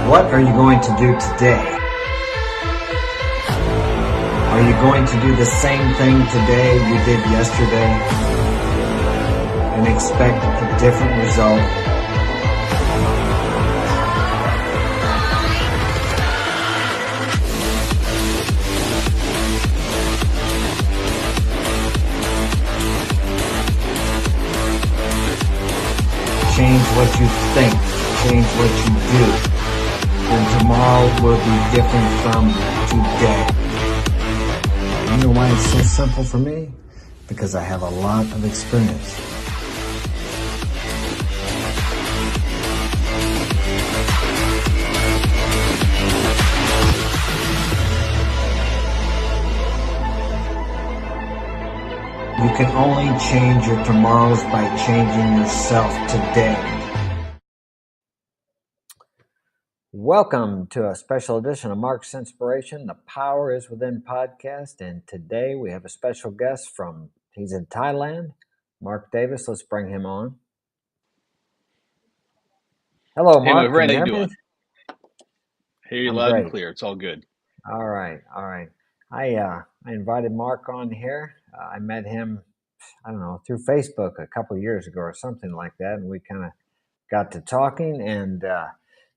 What are you going to do today? Are you going to do the same thing today you did yesterday and expect a different result? Change what you think, change what you do, and tomorrow will be different from today. You know why it's so simple for me? Because I have a lot of experience. You can only change your tomorrows by changing yourself today. Welcome to a special edition of Mark's Inspiration, The Power is Within podcast. And today we have a special guest he's in Thailand, Mark Davis. Let's bring him on. Hello, Mark. Hey, my friend, can how you you hear doing? Hear you I'm loud and great. clear. It's all good. All right. I invited Mark on here. I met him, through Facebook a couple of years ago or something like that. And we kind of got to talking. And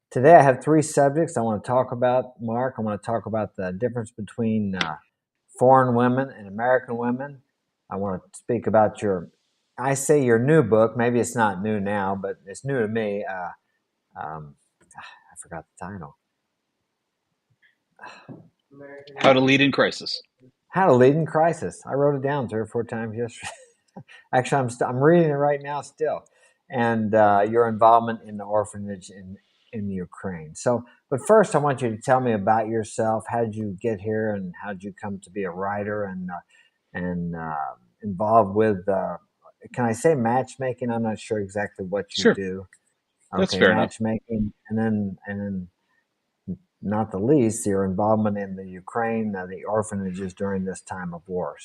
today I have three subjects I want to talk about, Mark. I want to talk about the difference between foreign women and American women. I want to speak about your new book. Maybe it's not new now, but it's new to me. I forgot the title. How to Lead in Crisis. How to Lead in Crisis. I wrote it down 3 or 4 times yesterday. Actually, I'm reading it right now still. And your involvement in the orphanage in Ukraine. But first, I want you to tell me about yourself. How did you get here, and how did you come to be a writer and involved with? Can I say matchmaking? I'm not sure exactly what you Sure, do. that's Okay, fair enough. matchmaking, and then not the least, your involvement in the Ukraine, the orphanages during this time of war.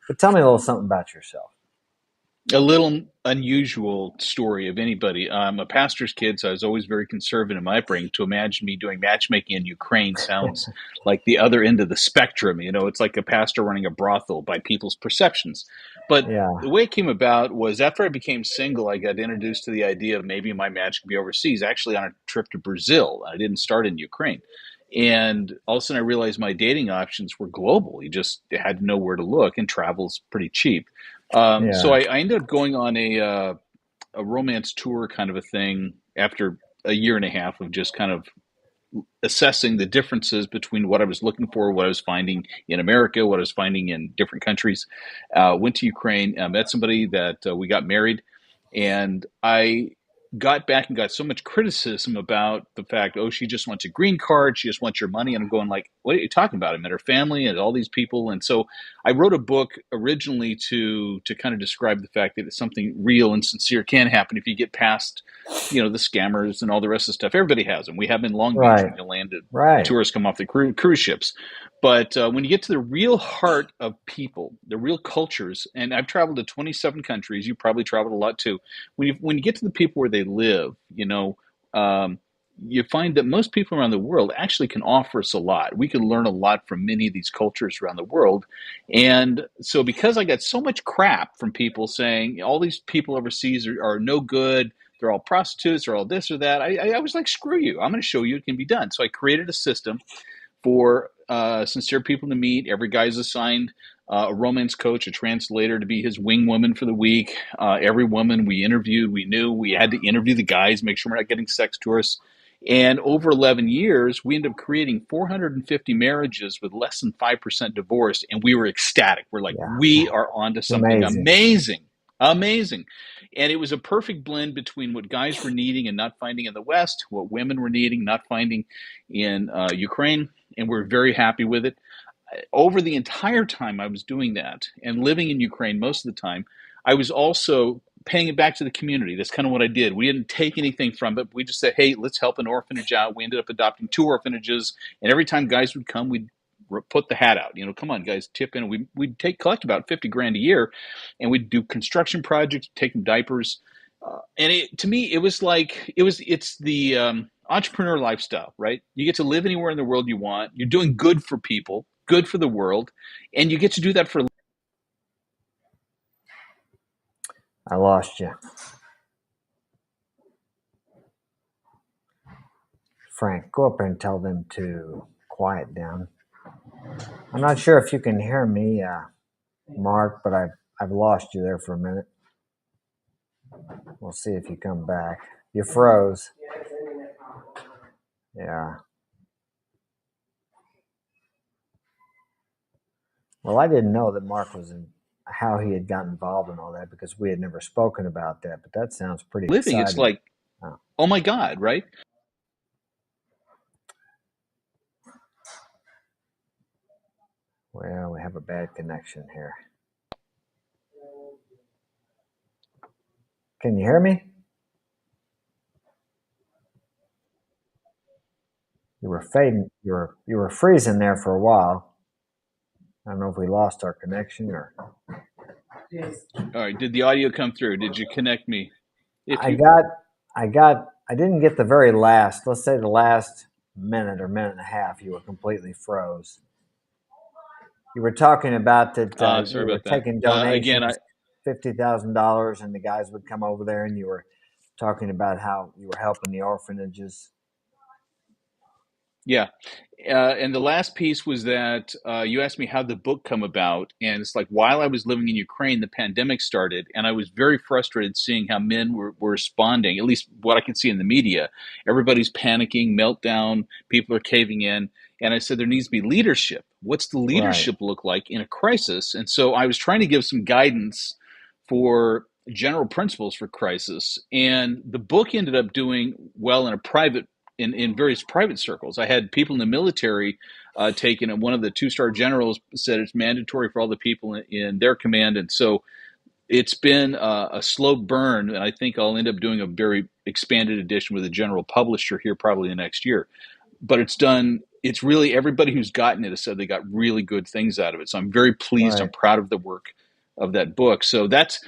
But tell me a little something about yourself. A little unusual story of anybody. I'm a pastor's kid, so I was always very conservative in my upbringing. To imagine me doing matchmaking in Ukraine sounds like the other end of the spectrum. You know, it's like a pastor running a brothel by people's perceptions. But Yeah. the way it came about was after I became single, I got introduced to the idea of maybe my match could be overseas, actually on a trip to Brazil. I didn't start in Ukraine. And all of a sudden I realized my dating options were global. You just had to know where to look, and travel's pretty cheap. So Yeah. I ended up going on a romance tour kind of a thing after a year and a half of just kind of assessing the differences between what I was looking for, what I was finding in America, what I was finding in different countries. Went to Ukraine, met somebody that we got married, and I got back and got so much criticism about the fact, oh, she just wants a green card, she just wants your money. And I'm going like, what are you talking about? I met her family and all these people. And so I wrote a book originally to kind of describe the fact that it's something real and sincere can happen if you get past, the scammers and all the rest of the stuff. Everybody has them. We have them in Long Beach Right. when you landed. Right. Tourists come off the cruise ships. But when you get to the real heart of people, the real cultures, and I've traveled to 27 countries, you probably traveled a lot too. When you get to the people where they live, you find that most people around the world actually can offer us a lot. We can learn a lot from many of these cultures around the world. And so because I got so much crap from people saying all these people overseas are no good, they're all prostitutes, or all this or that, I was like, screw you. I'm going to show you it can be done. So I created a system for sincere people to meet. Every guy's assigned a romance coach, a translator to be his wing woman for the week. Every woman we interviewed, we knew we had to interview the guys, make sure we're not getting sex tourists. And over 11 years, we ended up creating 450 marriages with less than 5% divorced. And we were ecstatic. We're like, we are onto something amazing. Amazing. And it was a perfect blend between what guys were needing and not finding in the West, what women were needing, not finding in Ukraine. And we're very happy with it. Over the entire time I was doing that and living in Ukraine most of the time, I was also paying it back to the community. That's kind of what I did. We didn't take anything from it. We just said, hey, let's help an orphanage out. We ended up adopting 2 orphanages. And every time guys would come, we'd put the hat out. Come on, guys, tip in. We'd collect about $50,000 a year, and we'd do construction projects, take them diapers. To me, it was like, it's the entrepreneur lifestyle, right? You get to live anywhere in the world you want. You're doing good for people, good for the world, and you get to do that for. I lost you. Frank, go up there and tell them to quiet down. I'm not sure if you can hear me, Mark, but I've lost you there for a minute. We'll see if you come back. You froze. Yeah. Well, I didn't know that Mark was in how he had gotten involved in all that because we had never spoken about that. But that sounds pretty Living, it's exciting. like, oh my God, right? Well, we have a bad connection here. Can you hear me? You were fading. You were freezing there for a while. I don't know if we lost our connection or. All right. Did the audio come through? Did you connect me? I didn't get the very last. Let's say the last minute or minute and a half. You were completely froze. You were talking about that Sorry you were about that. taking Again, donations, $50,000, and the guys would come over there, and you were talking about how you were helping the orphanages. yeah. And the last piece was that you asked me how the book come about, and it's like while I was living in Ukraine, the pandemic started, and I was very frustrated seeing how men were responding. At least what I can see in the media, everybody's panicking, meltdown, people are caving in, and I said there needs to be leadership. What's the Right. leadership look like in a crisis? And so I was trying to give some guidance for general principles for crisis, and the book ended up doing well in a private in various private circles. I had people in the military taken it. One of the two-star generals said it's mandatory for all the people in their command. And so it's been a slow burn. And I think I'll end up doing a very expanded edition with a general publisher here probably the next year. But it's really everybody who's gotten it has said they got really good things out of it. So I'm very pleased. Right. I'm proud of the work of that book. So that's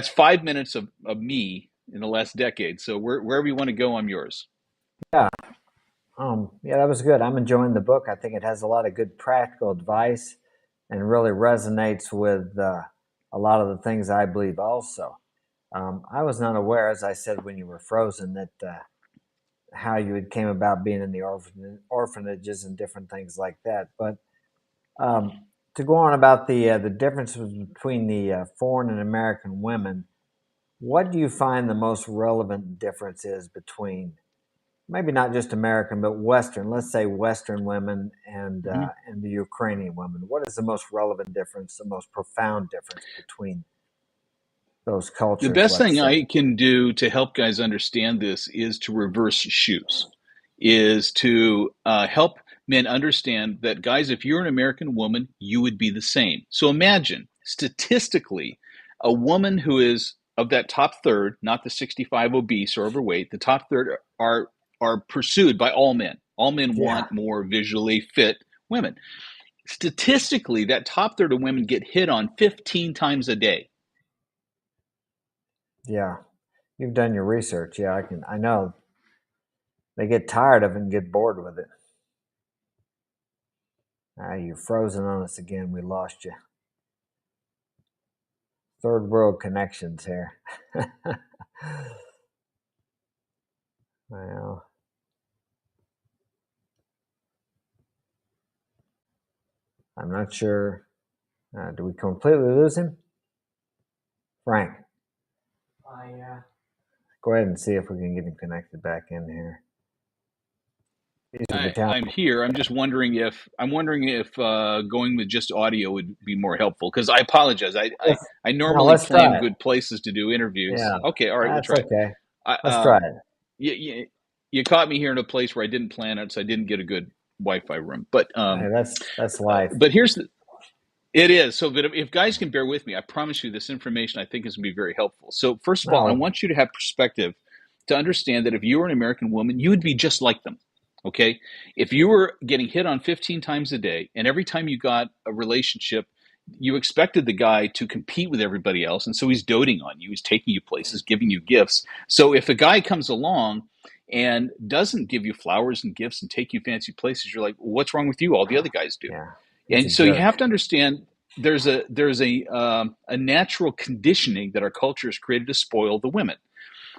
5 minutes of me in the last decade. So wherever you want to go, I'm yours. Yeah. Yeah, that was good. I'm enjoying the book. I think it has a lot of good practical advice and really resonates with a lot of the things I believe also. I was not aware, as I said when you were frozen, that how you had came about being in the orphanages and different things like that. But to go on about the differences between the foreign and American women, what do you find the most relevant difference is between maybe not just American, but Western, let's say Western women and the Ukrainian women? What is the most relevant difference, the most profound difference between those The cultures, best let's thing say? I can do to help guys understand this is to reverse shoes, is to help men understand that, guys, if you're an American woman, you would be the same. So imagine, statistically, a woman who is of that top third, not the 65 obese or overweight, the top third are pursued by all men. All men Yeah, want more visually fit women. Statistically, that top third of women get hit on 15 times a day. yeah. You've done your research. Yeah, I know they get tired of it and get bored with it. You're frozen on us again. We lost you. Third world connections here. Well, I'm not sure. Do we completely lose him? Frank, Yeah. go ahead and see if we can get him connected back in here. These are the I'm talent. here. I'm wondering if going with just audio would be more helpful because I apologize. I No, normally let's plan try it. good places to do interviews. Yeah, Okay, all right, we'll that's try it. okay. I, Let's try it. you caught me here in a place where I didn't plan it, so I didn't get a good Wi-Fi room. Hey, that's life. But here's the it is so. But if guys can bear with me, I promise you this information I think is going to be very helpful. So first of all, I No, want you to have perspective to understand that if you were an American woman, you would be just like them. Okay. If you were getting hit on 15 times a day, and every time you got a relationship, you expected the guy to compete with everybody else. And so he's doting on you. He's taking you places, giving you gifts. So if a guy comes along and doesn't give you flowers and gifts and take you fancy places, you're like, what's wrong with you? All the other guys do. Yeah. He's a And so you have jerk. to understand there's a natural conditioning that our culture has created to spoil the women.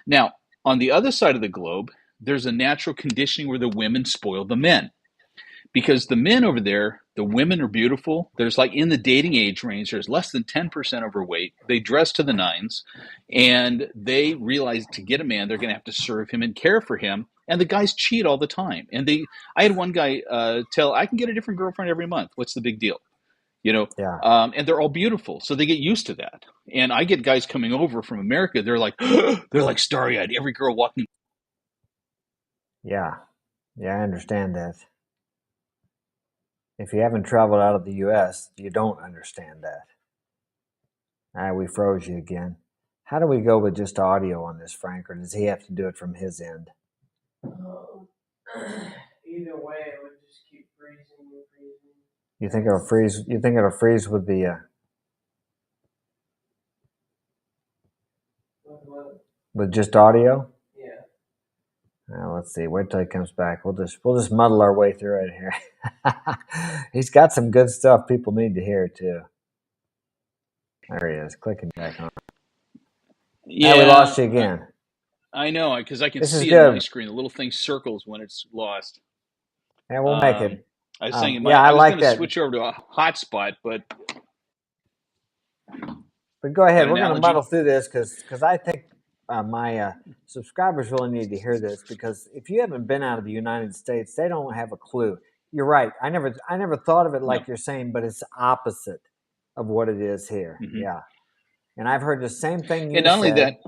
Now, on the other side of the globe, there's a natural conditioning where the women spoil the men. Because the men over there, the women are beautiful. There's like in the dating age range, there's less than 10% overweight. They dress to the nines, and they realize to get a man, they're going to have to serve him and care for him. And the guys cheat all the time. I had one guy tell, I can get a different girlfriend every month. What's the big deal? You know, Yeah. and they're all beautiful, so they get used to that. And I get guys coming over from America. They're like, they're like starry-eyed. Every girl walking. Yeah. Yeah, I understand that. If you haven't traveled out of the U.S., you don't understand that. We froze you again. How do we go with just audio on this, Frank, or does he have to do it from his end? Either way, it would just keep freezing and freezing. You think it'll freeze? You think it'll freeze with the with just audio? Yeah. Let's see. Wait till he comes back. We'll just muddle our way through it here. He's got some good stuff people need to hear too. There he is, clicking back on. Yeah, we lost you again. I know, because I can This is see it on my good. screen. The little thing circles when it's lost. Yeah, we'll make it. I was saying, Yeah, I was like going to that. switch over to a hotspot, but go ahead. An We're going to analogy? muddle through this because I think my subscribers really need to hear this, because if you haven't been out of the United States, they don't have a clue. You're right. I never thought of it like you're saying, but it's opposite of what it is here. Mhm. Yeah. And I've heard the same thing you And not only said that,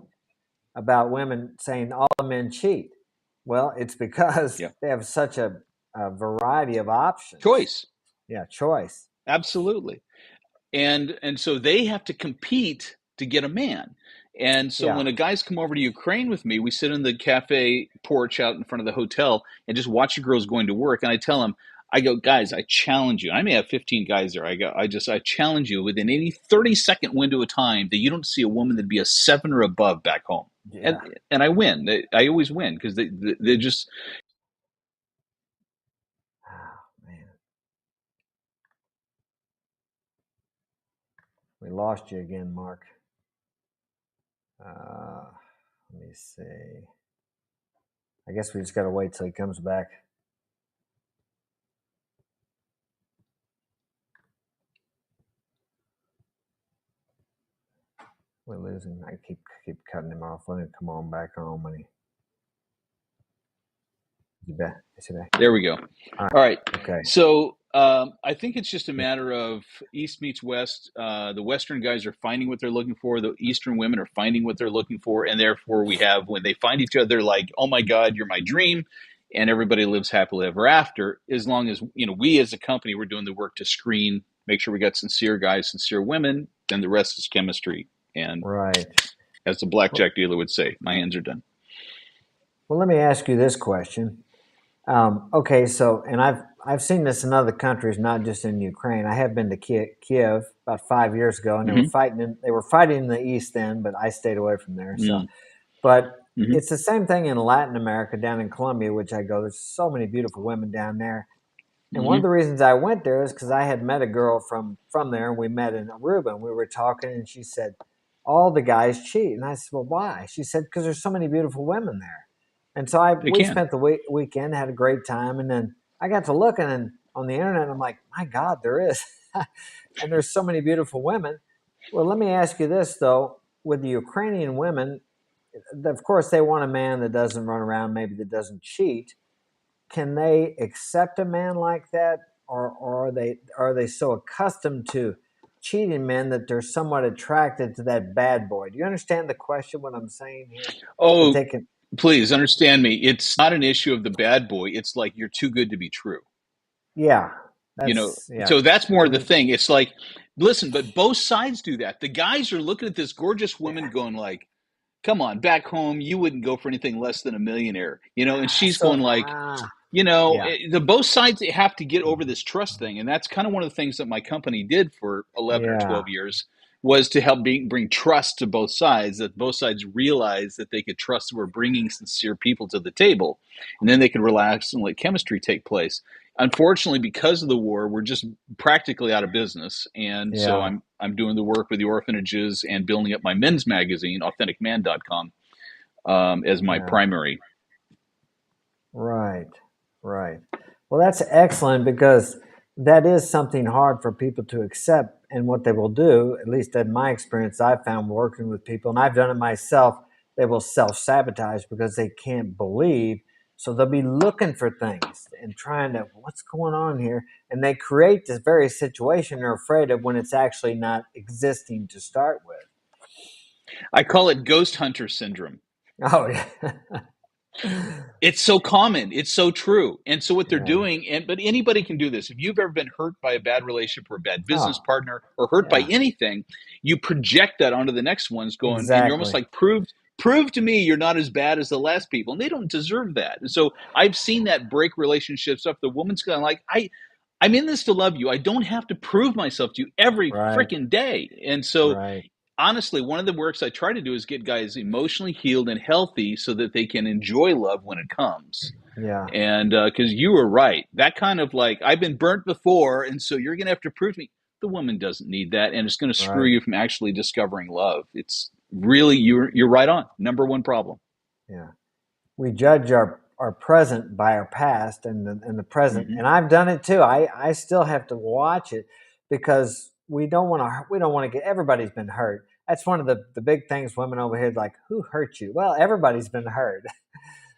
about women saying all men cheat. Well, it's because Yeah. they have such a variety of options. choice. Yeah, choice. Absolutely. And so they have to compete to get a man. And so Yeah. when a guy's come over to Ukraine with me, we sit in the cafe porch out in front of the hotel and just watch the girls going to work. And I tell them, I go, guys, I challenge you. I may have 15 guys there. I challenge you within any 30-second window of time that you don't see a woman that'd be a 7 or above back home. Yeah. And I win. I always win because they're just. Oh, man. We lost you again, Mark. Let me see. I guess we just got to wait till he comes back. We're losing. I keep cutting him off. Let him come on back on when he. You bet. There we go. All right. Okay. So I think it's just a matter of East meets West. The Western guys are finding what they're looking for. The Eastern women are finding what they're looking for. And therefore we have, when they find each other, like, oh my God, you're my dream. And everybody lives happily ever after, as long as, we as a company, we're doing the work to screen, make sure we got sincere guys, sincere women, then the rest is chemistry. And right. As the blackjack dealer would say, my hands are done. Well, let me ask you this question. Okay, so, and I've seen this in other countries, not just in Ukraine. I have been to Kiev about 5 years ago, and they were fighting in the east then, but I stayed away from there. So, but it's the same thing in Latin America, down in Colombia, which I go. There's so many beautiful women down there, and one of the reasons I went there is because I had met a girl from there, and we met in Aruba, and we were talking, and she said, all the guys cheat, and I said, well, why? She said, because there's so many beautiful women there. And so we spent the weekend, had a great time, and then I got to looking on the internet, and I'm like, my God, there is. And there's so many beautiful women. Well, let me ask you this, though. With the Ukrainian women, of course, they want a man that doesn't run around, maybe that doesn't cheat. Can they accept a man like that, or are they so accustomed to cheating men that they're somewhat attracted to that bad boy? Do you understand the question, what I'm saying here? Oh, please understand me. It's not an issue of the bad boy. It's like you're too good to be true. Yeah. So that's more the thing. It's like, listen, but both sides do that. The guys are looking at this gorgeous woman going like, come on, back home, you wouldn't go for anything less than a millionaire, and she's going like, the both sides have to get over this trust thing. And that's kind of one of the things that my company did for 11 or 12 years was to help bring trust to both sides, that both sides realized that they could trust we're bringing sincere people to the table, and then they could relax and let chemistry take place. Unfortunately, because of the war, we're just practically out of business, and so Yeah. I'm doing the work with the orphanages and building up my men's magazine, authenticman.com, as my Yeah. primary. Right. Right. Well, that's excellent because that is something hard for people to accept. And what they will do, at least in my experience, I've found working with people, and I've done it myself, they will self sabotage because they can't believe. So they'll be looking for things and trying to, what's going on here? And they create this very situation they're afraid of when it's actually not existing to start with. I call it ghost hunter syndrome. Oh, yeah. It's so common. It's so true. And so what they're Yeah. doing, but anybody can do this. If you've ever been hurt by a bad relationship or a bad business Oh, partner or hurt by yeah. anything, you project that onto the next one's going, and you're almost Exactly. like, prove to me you're not as bad as the last people. And they don't deserve that. And so I've seen that break relationships up. The woman's going like, I'm in this to love you. I don't have to prove myself to you every Right. freaking day. And so Right. honestly, one of the works I try to do is get guys emotionally healed and healthy so that they can enjoy love when it comes. Yeah. And because you were right, that kind of like, I've been burnt before, and so you're going to have to prove to me. The woman doesn't need that, and it's going to screw Right. you from actually discovering love. It's really, you're right on. Number one problem. Yeah. We judge our present by our past and the present. Mm-hmm. And I've done it too. I still have to watch it because we don't want to get everybody's been hurt. That's one of the big things women over here like, who hurt you? Well, everybody's been hurt.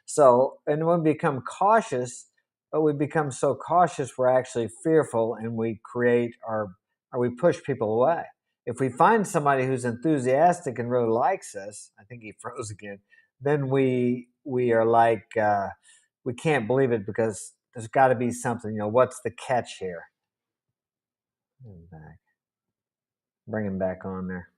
So, and when we become cautious, but we become so cautious, we're actually fearful and we create or we push people away. If we find somebody who's enthusiastic and really likes us, I think he froze again, then we are like, we can't believe it because there's got to be something, what's the catch here? Bring him back on there.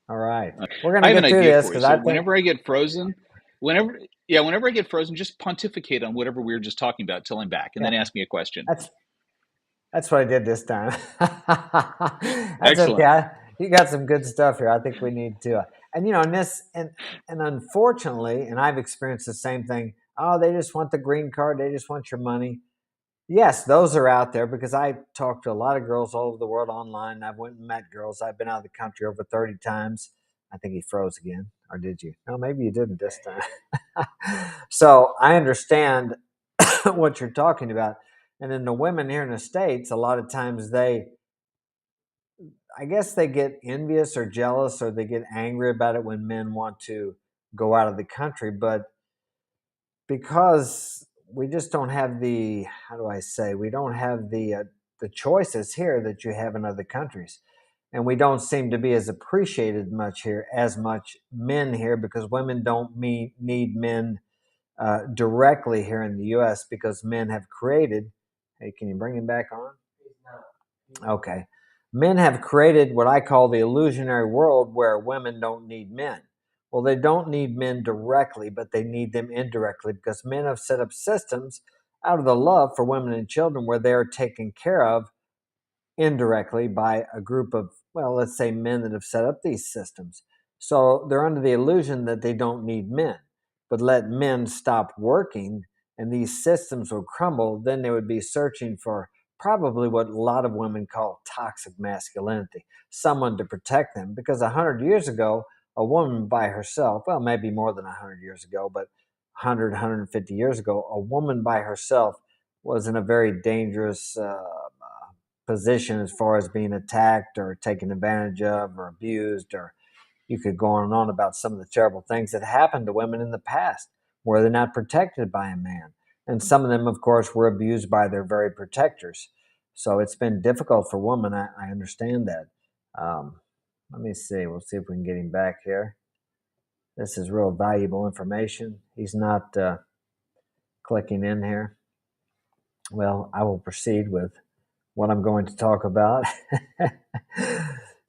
All right. We're going I to have an get through idea this for you. because So I think whenever I get frozen, whenever I get frozen, just pontificate on whatever we were just talking about till I'm back, and yeah, then ask me a question. that's That's what I did this time. That's okay. Excellent. You got some good stuff here. I think we need to, and and this, and unfortunately, and I've experienced the same thing. Oh, they just want the green card. They just want your money. Yes, those are out there because I talked to a lot of girls all over the world online. I've went and met girls. I've been out of the country over 30 times. I think he froze again, or did you? No, maybe you didn't this time. So I understand what you're talking about. And then the women here in the States, a lot of times I guess they get envious or jealous or they get angry about it when men want to go out of the country. But because we just don't have how do I say, we don't have the choices here that you have in other countries. And we don't seem to be as appreciated as much men here because women don't need men directly here in the U.S. because men have created. Hey, can you bring him back on? Okay. Men have created what I call the illusionary world where women don't need men. Well, they don't need men directly, but they need them indirectly because men have set up systems out of the love for women and children where they're taken care of indirectly by a group of, well, let's say men that have set up these systems. So they're under the illusion that they don't need men. But let men stop working and these systems will crumble, then they would be searching for probably what a lot of women call toxic masculinity, someone to protect them. Because 100 years ago, a woman by herself, well, maybe more than 100 years ago, but 100, 150 years ago, a woman by herself was in a very dangerous position as far as being attacked or taken advantage of or abused, or you could go on and on about some of the terrible things that happened to women in the past where they're not protected by a man. And some of them, of course, were abused by their very protectors. So it's been difficult for women. I understand that. Let me see. We'll see if we can get him back here. This is real valuable information. He's not clicking in here. Well, I will proceed with what I'm going to talk about.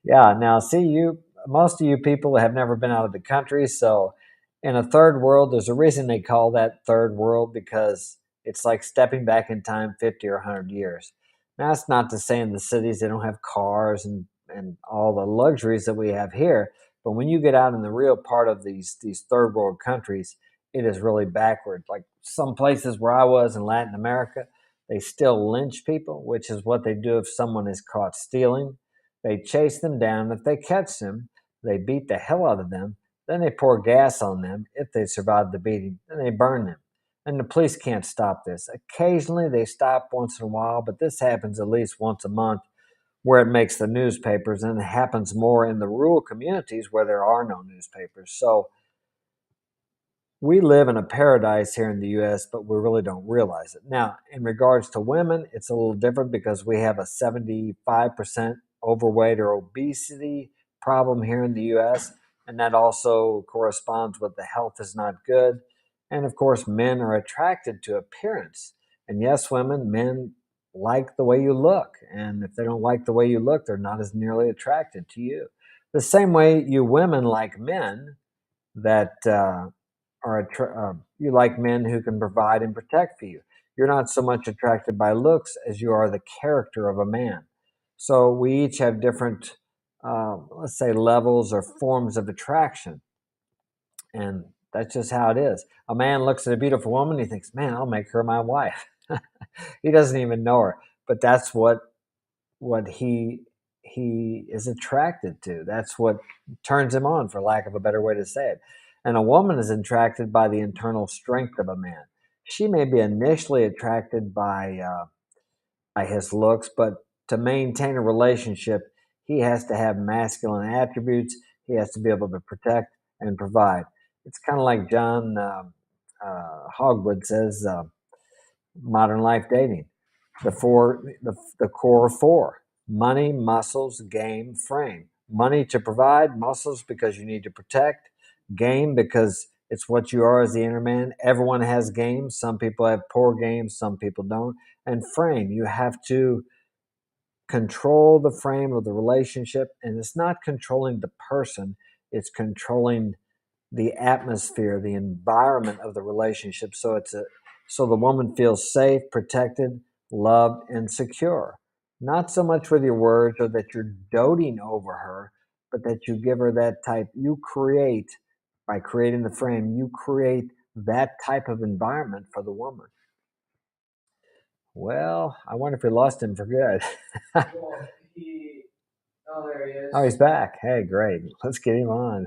Yeah, now see, most of you people have never been out of the country, so in a third world, there's a reason they call that third world because it's like stepping back in time 50 or 100 years. Now, that's not to say in the cities they don't have cars and all the luxuries that we have here. But when you get out in the real part of these third world countries, it is really backward. Like some places where I was in Latin America, they still lynch people, which is what they do if someone is caught stealing. They chase them down. If they catch them, they beat the hell out of them. Then they pour gas on them. If they survive the beating, then they burn them. And the police can't stop this. Occasionally they stop once in a while, but this happens at least once a month where it makes the newspapers, and it happens more in the rural communities where there are no newspapers. So we live in a paradise here in the US, but we really don't realize it. Now, in regards to women, it's a little different because we have a 75% overweight or obesity problem here in the US, and that also corresponds with the health is not good. And of course, men are attracted to appearance. And yes, women, men like the way you look. And if they don't like the way you look, they're not as nearly attracted to you. The same way you women like men that you like men who can provide and protect for you. You're not so much attracted by looks as you are the character of a man. So we each have different, let's say, levels or forms of attraction. And that's just how it is. A man looks at a beautiful woman, he thinks, man, I'll make her my wife. He doesn't even know her, but that's what he is attracted to. That's what turns him on, for lack of a better way to say it. And a woman is attracted by the internal strength of a man. She may be initially attracted by his looks, but to maintain a relationship, he has to have masculine attributes. He has to be able to protect and provide. It's kind of like John Hogwood says, modern life dating. The core four: money, muscles, game, frame. Money to provide, muscles because you need to protect, game because it's what you are as the inner man. Everyone has games. Some people have poor games, some people don't. And frame, you have to control the frame of the relationship. And it's not controlling the person, it's controlling the atmosphere, the environment of the relationship. So the woman feels safe, protected, loved, and secure. Not so much with your words or that you're doting over her, but that you give her that type. You create, by creating the frame, you create that type of environment for the woman. Well, I wonder if we lost him for good. Well, oh, there he is. Oh, he's back. Hey, great. Let's get him on.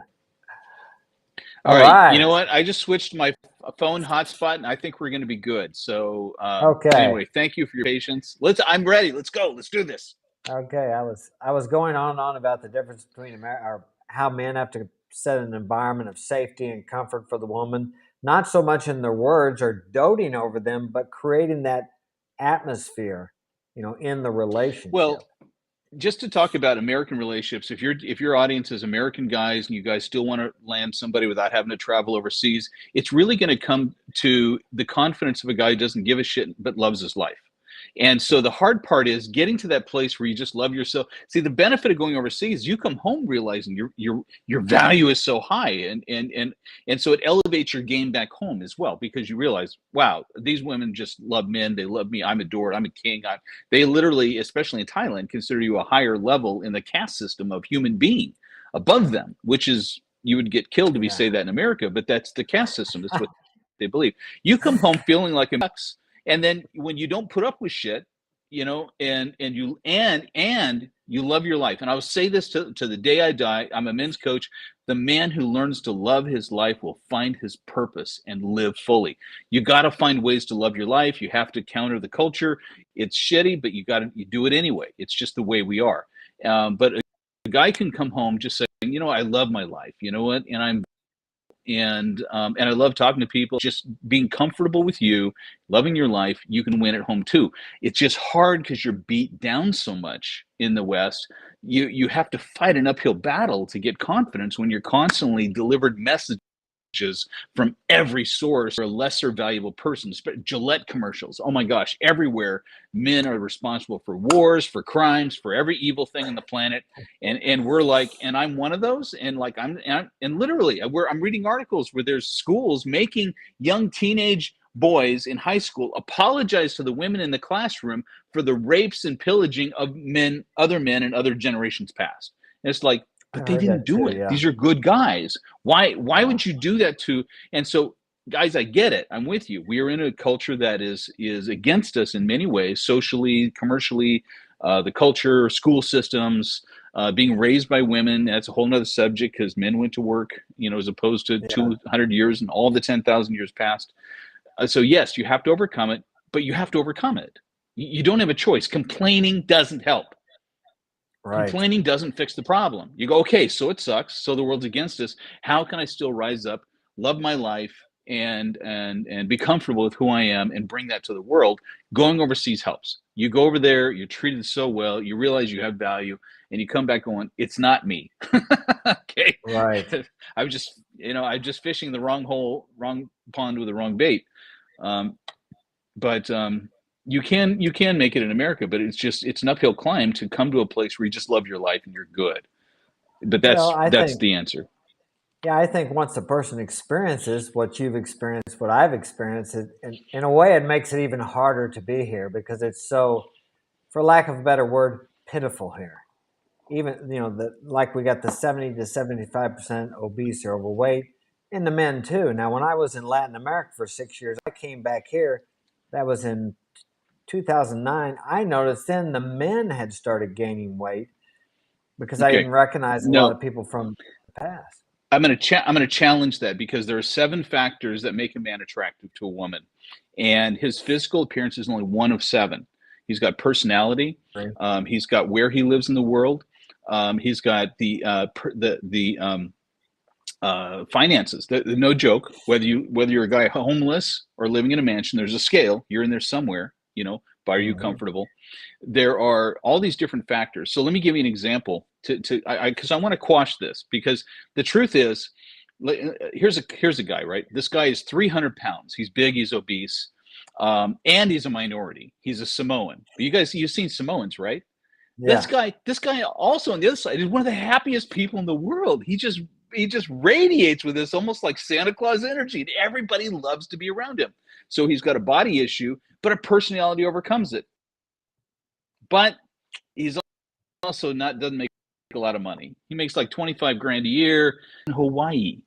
All All right. You know right. what? I just switched my phone hotspot, and I think we're going to be good. So Okay. anyway, thank you for your patience. I'm ready. Let's go. Let's do this. Okay, I was going on and on about the difference between or how men have to set an environment of safety and comfort for the woman, not so much in their words or doting over them, but creating that atmosphere, in the relationship. Well, just to talk about American relationships, if your audience is American guys and you guys still want to land somebody without having to travel overseas, it's really going to come to the confidence of a guy who doesn't give a shit but loves his life. And so the hard part is getting to that place where you just love yourself. See, the benefit of going overseas, you come home realizing your value is so high, and so it elevates your game back home as well, because you realize, wow, these women just love men. They love me. I'm adored. I'm a king. They literally, especially in Thailand, consider you a higher level in the caste system of human being above them, which is, you would get killed if you Yeah. say that in America, but that's the caste system. That's what they believe. You come home feeling like a bucks. And then when you don't put up with shit, and you love your life. And I will say this to the day I die. I'm a men's coach. The man who learns to love his life will find his purpose and live fully. You got to find ways to love your life. You have to counter the culture. It's shitty, but you do it anyway. It's just the way we are. But a guy can come home just saying, I love my life. You know what? And I love talking to people. Just being comfortable with you, loving your life, you can win at home too. It's just hard because you're beat down so much in the West. You have to fight an uphill battle to get confidence when you're constantly delivered messages from every source for a lesser valuable person. Gillette commercials, oh my gosh, everywhere. Men are responsible for wars, for crimes, for every evil thing on the planet, and we're like, and I'm one of those, and literally, I'm reading articles where there's schools making young teenage boys in high school apologize to the women in the classroom for the rapes and pillaging of other men and other generations past. And it's like, I but they heard didn't that do too. it. Yeah. These are good guys. Why Yeah. would you do that to? And so, guys, I get it. I'm with you. We are in a culture that is against us in many ways, socially, commercially, the culture, school systems, being raised by women. That's a whole nother subject because men went to work, as opposed to Yeah. 200 years and all the 10,000 years past. So yes, you have to overcome it, but you have to overcome it. You don't have a choice. Complaining doesn't help. Right. Complaining doesn't fix the problem. You go, okay, so it sucks. So the world's against us. How can I still rise up, love my life, and be comfortable with who I am, and bring that to the world? Going overseas helps. You go over there, you're treated so well, you realize you have value, and you come back going, it's not me. Okay, Right. I was just fishing the wrong hole, wrong pond with the wrong bait. But you can make it in America, but it's an uphill climb to come to a place where you just love your life and you're good. But Well, that's the answer. I think once a person experiences what you've experienced, what I've experienced, in a way, it makes it even harder to be here because it's so, for lack of a better word, pitiful here. Even like we got the 70 to 75% obese or overweight, and the men too. Now, when I was in Latin America for 6 years, I came back here. That was in 2009. I noticed then the men had started gaining weight because I Okay. didn't recognize a lot No, of people from the past. I'm gonna challenge that because there are 7 factors that make a man attractive to a woman, and his physical appearance is only one of 7. He's got personality. Right. He's got where he lives in the world. He's got finances. No joke. Whether you're a guy homeless or living in a mansion, there's a scale. You're in there somewhere. But are you Hmm. comfortable? There are all these different factors. So let me give you an example because I want to quash this, because the truth is, here's a guy, right? This guy is 300 pounds. He's big. He's obese, and he's a minority. He's a Samoan. You've seen Samoans, right? This Yeah. guy also on the other side is one of the happiest people in the world. He just radiates with this almost like Santa Claus energy, and everybody loves to be around him. So he's got a body issue, but a personality overcomes it. But he's also doesn't make a lot of money. He makes like 25 grand a year in Hawaii.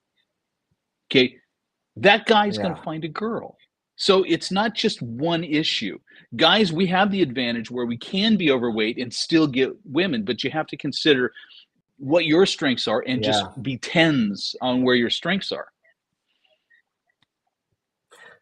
Okay, that guy's going Yeah. to find a girl. So it's not just one issue. Guys, we have the advantage where we can be overweight and still get women, but you have to consider what your strengths are and just Yeah. be tens on where your strengths are.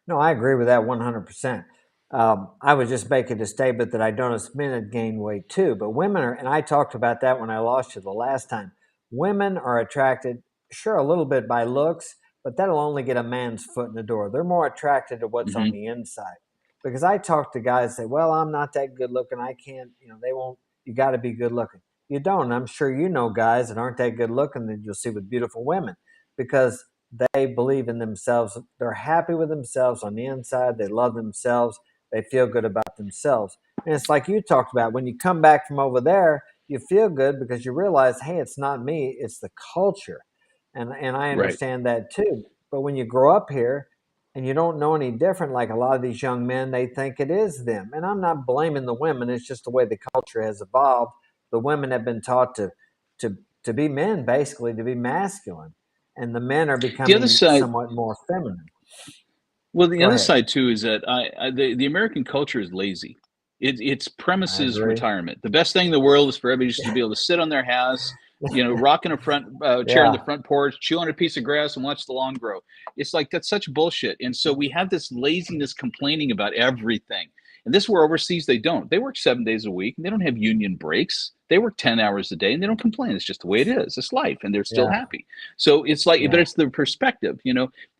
No, I agree with that 100%. I was just making a statement that I noticed men had gained weight too, but women are, and I talked about that when I lost you the last time. Women are attracted, sure, a little bit by looks, but that'll only get a man's foot in the door. They're more attracted to what's on Mm-hmm. the inside. Because I talk to guys say, well, I'm not that good looking. I can't, they won't, you got to be good looking. You don't. I'm sure you know guys that aren't that good looking that you'll see with beautiful women because they believe in themselves. They're happy with themselves on the inside. They love themselves. They feel good about themselves. And it's like you talked about when you come back from over there, you feel good because you realize, hey, it's not me, it's the culture. And I Right. understand that too. But when you grow up here and you don't know any different, like a lot of these young men, they think it is them. And I'm not blaming the women, it's just the way the culture has evolved. The women have been taught to be men, basically, to be masculine, and the men are The other becoming side, somewhat more feminine. well, the Go other ahead. side too is that the American culture is lazy. Its I premises agree. retirement. The best thing in the world is for everybody just to be able to sit on their house, rock in a front chair on the Yeah, front porch, chew on a piece of grass, and watch the lawn grow. It's like that's such bullshit. And so we have this laziness, complaining about everything. And this is where overseas they don't. They work 7 days a week, and they don't have union breaks. They work 10 hours a day, and they don't complain. It's just the way it is. It's life, and they're still yeah, happy. So it's like, but yeah. it's the perspective.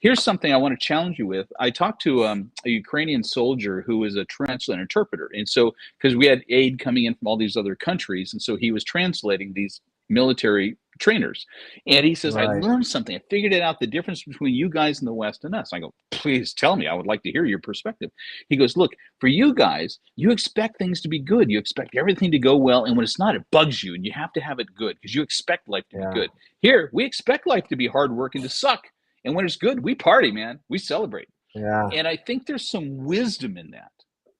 Here's something I want to challenge you with. I talked to a Ukrainian soldier who was a translator interpreter. And so, because we had aid coming in from all these other countries, and so he was translating these military trainers. And he says, I Right. learned something. I figured it out, the difference between you guys in the West and us. I go, please tell me. I would like to hear your perspective. He goes, look, for you guys, you expect things to be good. You expect everything to go well. And when it's not, it bugs you. And you have to have it good because you expect life to be Yeah. good. Here, we expect life to be hard work and to suck. And when it's good, we party, man. We celebrate. Yeah. And I think there's some wisdom in that,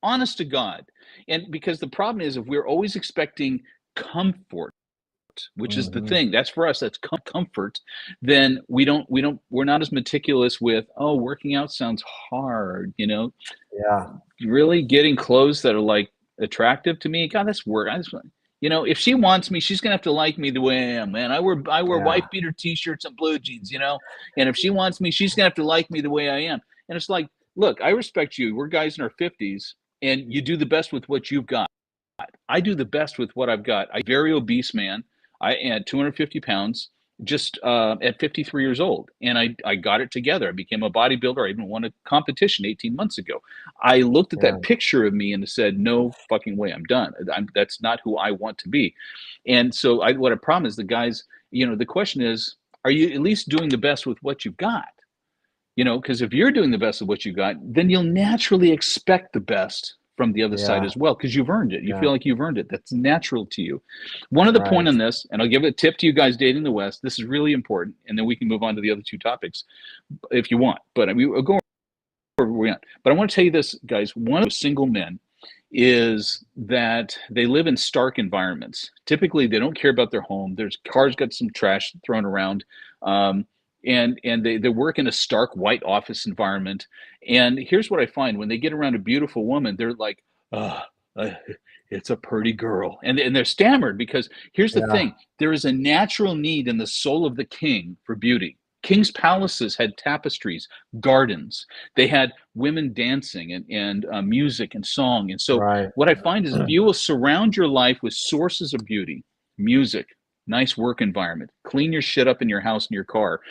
honest to God. And because the problem is, if we're always expecting comfort, which is the Hmm. thing, that's for us, that's comfort, then we're not as meticulous with, oh, working out sounds hard, Yeah. really getting clothes that are like attractive to me. God, that's work. If she wants me, she's gonna have to like me the way I am, man. I wear Yeah. wife beater t-shirts and blue jeans, and if she wants me, she's gonna have to like me the way I am. And it's like, look, I respect you. We're guys in our 50s, and you do the best with what you've got. I do the best with what I've got. I'm a very obese man. I had 250 pounds just at 53 years old, and I got it together. I became a bodybuilder. I even won a competition 18 months ago. I looked at Yeah. that picture of me and said, no fucking way, I'm done. That's not who I want to be. And so what I promise the guys, the question is, are you at least doing the best with what you've got? Because if you're doing the best of what you got, then you'll naturally expect the best from the other side Yeah. as well, because you've earned it. You Yeah. feel like you've earned it. That's natural to you. One other point Right. on this, and I'll give a tip to you guys dating the West. This is really important, and then we can move on to the other two topics if you want. But we'll go where we want. But I want to tell you this, guys. One of the single men is that they live in stark environments. Typically, they don't care about their home. There's cars got some trash thrown around. Um, and they work in a stark white office environment. And here's what I find: when they get around a beautiful woman, they're like, uh, uh, it's a pretty girl. And they're stammered, because here's the Yeah. thing: there is a natural need in the soul of the king for beauty. King's palaces had tapestries, gardens. They had women dancing and music and song. And so Right. what I find is, if you will surround your life with sources of beauty, music, nice work environment, clean your shit up in your house and your car,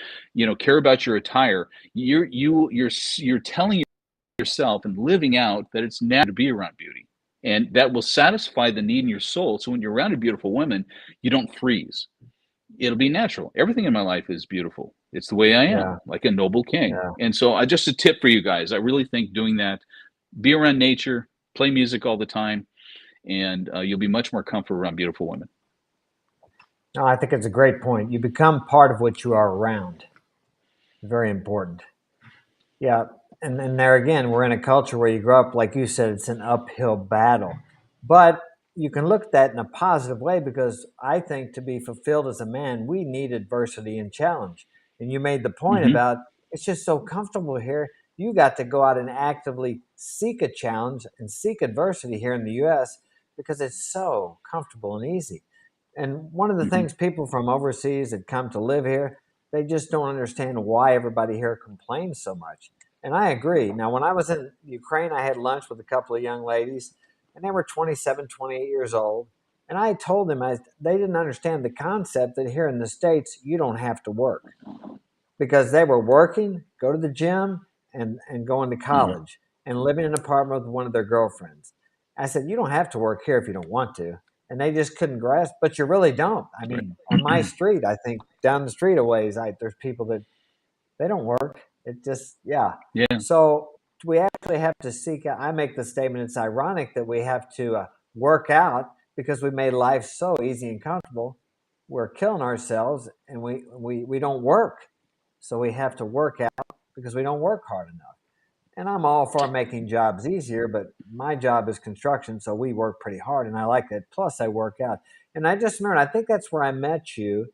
care about your attire, you're telling yourself and living out that it's natural to be around beauty. And that will satisfy the need in your soul. So when you're around a beautiful woman, you don't freeze. It'll be natural. Everything in my life is beautiful. It's the way I am, Yeah. like a noble king. Yeah. And so just a tip for you guys. I really think doing that, be around nature, play music all the time, and you'll be much more comfortable around beautiful women. No, I think it's a great point. You become part of what you are around. Very important. Yeah. And then there again, we're in a culture where you grow up, like you said, it's an uphill battle. But you can look at that in a positive way, because I think to be fulfilled as a man, we need adversity and challenge. And you made the point Mm-hmm. about it's just so comfortable here. You got to go out and actively seek a challenge and seek adversity here in the US, because it's so comfortable and easy. And one of the Mm-hmm. things people from overseas that come to live here, they just don't understand why everybody here complains so much. And I agree. Now, when I was in Ukraine, I had lunch with a couple of young ladies, and they were 27, 28 years old. And I told them they didn't understand the concept that here in the States, you don't have to work, because they were working, go to the gym, and going to Mm-hmm. college and living in an apartment with one of their girlfriends. I said, you don't have to work here if you don't want to. And they just couldn't grasp, but you really don't. I Right. mean, on my street, I think down the street a ways, there's people that they don't work. It just, yeah. Yeah. So we actually have to seek out. I make the statement, it's ironic that we have to work out, because we made life so easy and comfortable. We're killing ourselves, and we don't work. So we have to work out because we don't work hard enough. And I'm all for making jobs easier, but my job is construction, so we work pretty hard, and I like that. Plus, I work out. And I just remembered, I think that's where I met you.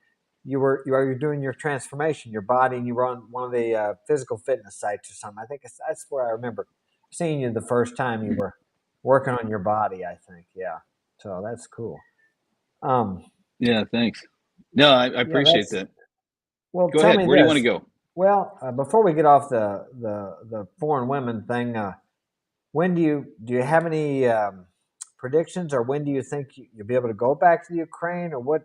You were doing your transformation, your body, and you were on one of the physical fitness sites or something. I think that's where I remember seeing you the first time. You were working on your body, I think. Yeah. So that's cool. Um, Yeah. Thanks. No, I yeah, appreciate that's that. well. Go Tell ahead. me Where do you want to this. go? Well, before we get off the foreign women thing, when do you have any predictions, or when do you think you'll be able to go back to the Ukraine, or what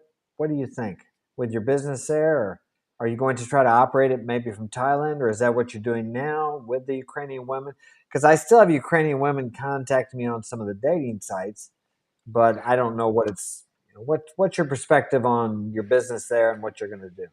do you think with your business there, or are you going to try to operate it maybe from Thailand, or is that what you're doing now with the Ukrainian women? Because I still have Ukrainian women contact me on some of the dating sites, but I don't know what it's what's your perspective on your business there and what you're going to do.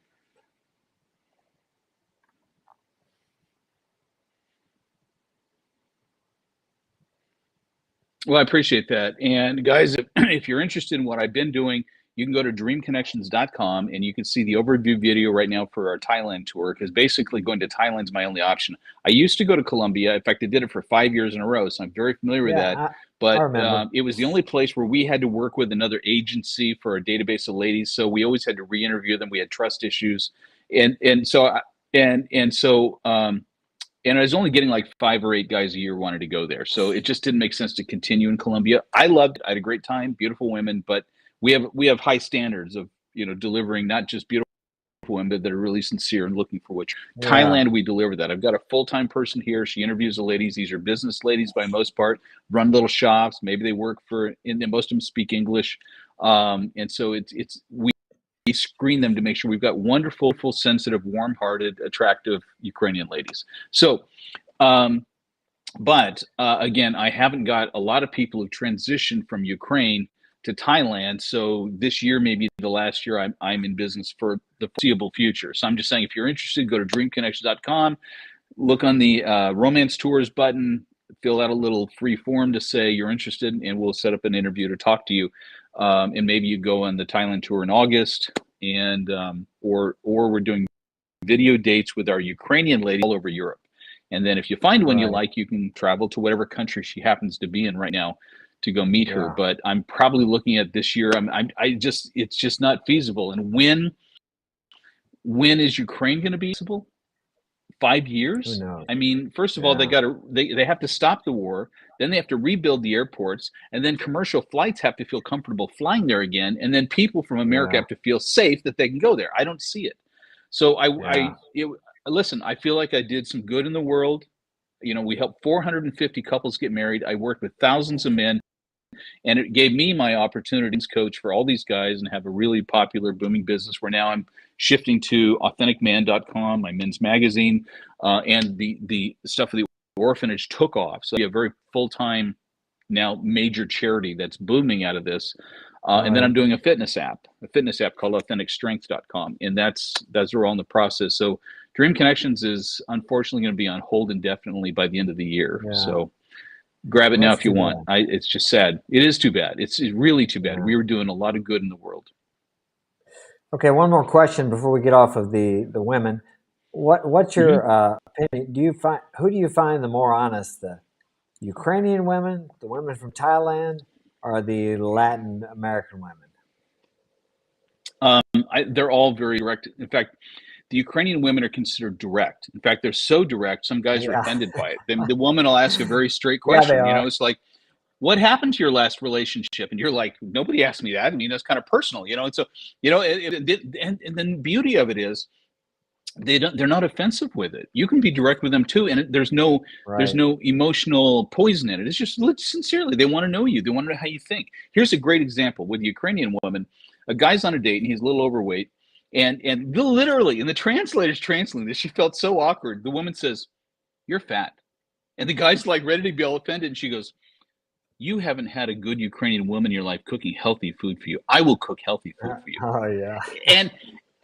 Well, I appreciate that. And guys, if you're interested in what I've been doing, you can go to dreamconnections.com and you can see the overview video right now for our Thailand tour, because basically going to Thailand is my only option. I used to go to Colombia. In fact, I did it for 5 years in a row, so I'm very familiar with that. I But remember. it was the only place where we had to work with another agency for a database of ladies, so we always had to re-interview them. We had trust issues, and so and I was only getting like 5 or 8 guys a year wanted to go there, so it just didn't make sense to continue in Colombia. I loved it. I had a great time, beautiful women, but we have high standards of delivering not just beautiful women that are really sincere and looking for which. Yeah. Thailand, we deliver that. I've got a full-time person here. She interviews the ladies. These are business ladies by most part, run little shops. Maybe they work for, and most of them speak English. And so we screen them to make sure we've got wonderful, full, sensitive, warm-hearted, attractive Ukrainian ladies. So, but again, I haven't got a lot of people who've transitioned from Ukraine to Thailand. So this year may be the last year I'm in business for the foreseeable future. So I'm just saying, if you're interested, go to dreamconnections.com, look on the romance tours button, fill out a little free form to say you're interested, and we'll set up an interview to talk to you. And maybe you go on the Thailand tour in August, and or we're doing video dates with our Ukrainian lady all over Europe. And then if you find one you like, you can travel to whatever country she happens to be in right now to go meet her. But I'm probably looking at this year. It's just not feasible. And when is Ukraine going to be feasible? 5 years? Who knows? I mean, first of all, they have to stop the war. Then they have to rebuild the airports, and then commercial flights have to feel comfortable flying there again. And then people from America have to feel safe that they can go there. I don't see it. So listen, I feel like I did some good in the world. We helped 450 couples get married. I worked with thousands of men, and it gave me my opportunity as coach for all these guys and have a really popular, booming business where now I'm shifting to authenticman.com, my men's magazine, and the stuff for the orphanage took off. So we have a very full-time now major charity that's booming out of this. And then I'm doing a fitness app called AuthenticStrength.com, and those are all in the process. So Dream Connections is unfortunately going to be on hold indefinitely by the end of the year. So grab it now if you want. It's just sad. It is too bad. It's really too bad. We were doing a lot of good in the world. Okay, one more question before we get off of the women. What's your opinion? Who do you find the more honest, the Ukrainian women, the women from Thailand, or the Latin American women? They're all very direct. In fact, the Ukrainian women are considered direct. In fact, they're so direct, some guys are offended by it. The woman will ask a very straight question. It's like, what happened to your last relationship? And you're like, nobody asked me that. I mean, that's kind of personal, And so, and then the beauty of it is they're not offensive with it. You can be direct with them too. And there's no emotional poison in it. It's just sincerely, they want to know you. They want to know how you think. Here's a great example with the Ukrainian woman. A guy's on a date and he's a little overweight. And literally, and the translator's translating this, she felt so awkward. The woman says, "You're fat." And the guy's like ready to be all offended. And she goes, "You haven't had a good Ukrainian woman in your life cooking healthy food for you. I will cook healthy food for you." Oh, yeah.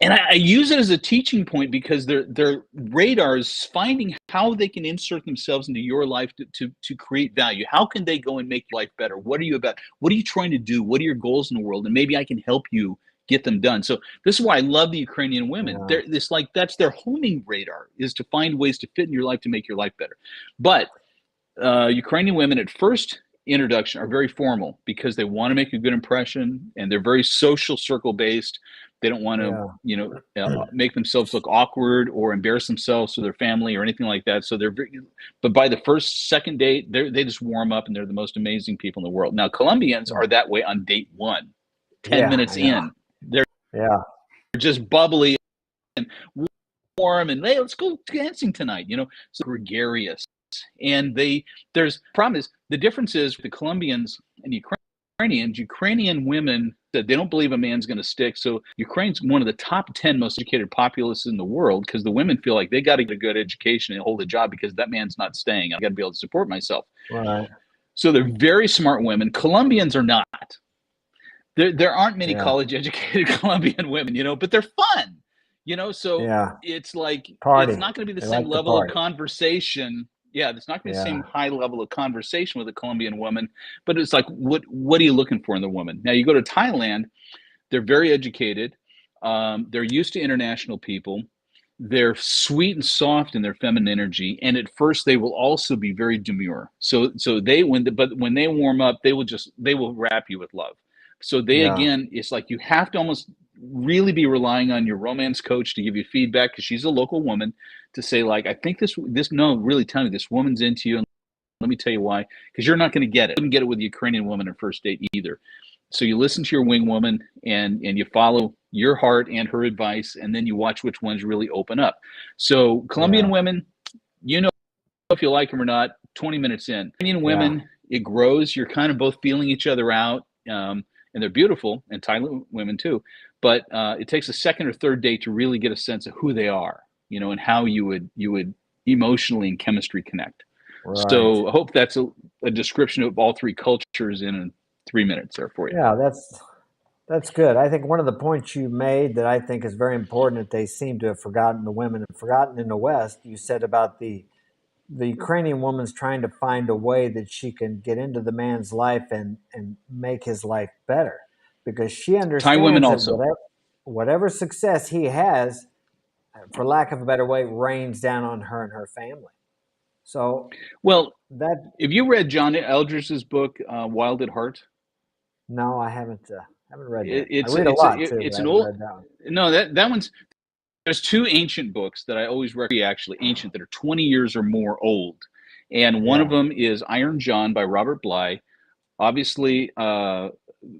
And I use it as a teaching point because their radar is finding how they can insert themselves into your life to create value. How can they go and make your life better? What are you about? What are you trying to do? What are your goals in the world? And maybe I can help you get them done. So this is why I love the Ukrainian women. That's their homing radar, is to find ways to fit in your life to make your life better. But Ukrainian women at first introduction are very formal because they want to make a good impression, and they're very social circle based. They don't want to, make themselves look awkward or embarrass themselves to their family or anything like that. So but by the second date, they just warm up and they're the most amazing people in the world. Now, Colombians are that way on date 1. 10 minutes in, they're just bubbly and warm and, "Hey, let's go dancing tonight," so gregarious. And problem is, the difference is with the Colombians and Ukrainian women, that they don't believe a man's going to stick. So Ukraine's one of the top 10 most educated populaces in the world because the women feel like they got to get a good education and hold a job because that man's not staying. I got to be able to support myself. Right. So they're very smart women. Colombians are not. There aren't many college educated Colombian women, but they're fun. So it's like, Party. It's not going to be the They same like to level of party. conversation. Yeah, it's not going to be the same high level of conversation with a Colombian woman, but it's like, what are you looking for in the woman? Now you go to Thailand, They're very educated. They're used to international people. They're sweet and soft in their feminine energy, and at first they will also be very demure. So they but when they warm up, they will wrap you with love. So they, Yeah. again, it's like you have to almost really be relying on your romance coach to give you feedback, because she's a local woman, to say, like, I think this no, really tell me this woman's into you, and let me tell you why, because you're not going to get it. You didn't get it with the Ukrainian woman at first date either. So you listen to your wing woman, and you follow your heart and her advice, and then you watch which ones really open up. So Colombian Yeah. women, you know if you like them or not, 20 minutes in. Indian women, it grows. You're kind of both feeling each other out, and they're beautiful, and Thailand women too. But it takes a second or third date to really get a sense of who they are, and how you would emotionally and chemistry connect. Right. So I hope that's a description of all three cultures in 3 minutes there for you. Yeah, that's good. I think one of the points you made that I think is very important, that they seem to have forgotten, the women have forgotten in the West, you said about the Ukrainian woman's trying to find a way that she can get into the man's life and make his life better, because she Thai women understands that also. whatever success he has, for lack of a better way, rains down on her and her family. So, well, that, have you read John Eldridge's book, Wild at Heart? no, I haven't read that. It's I read a it's lot too, but it's I an haven't old. read that one. No, that one's. There's two ancient books that I always recommend, actually ancient, that are 20 years or more old, and one of Yeah. them is Iron John by Robert Bly. Obviously, No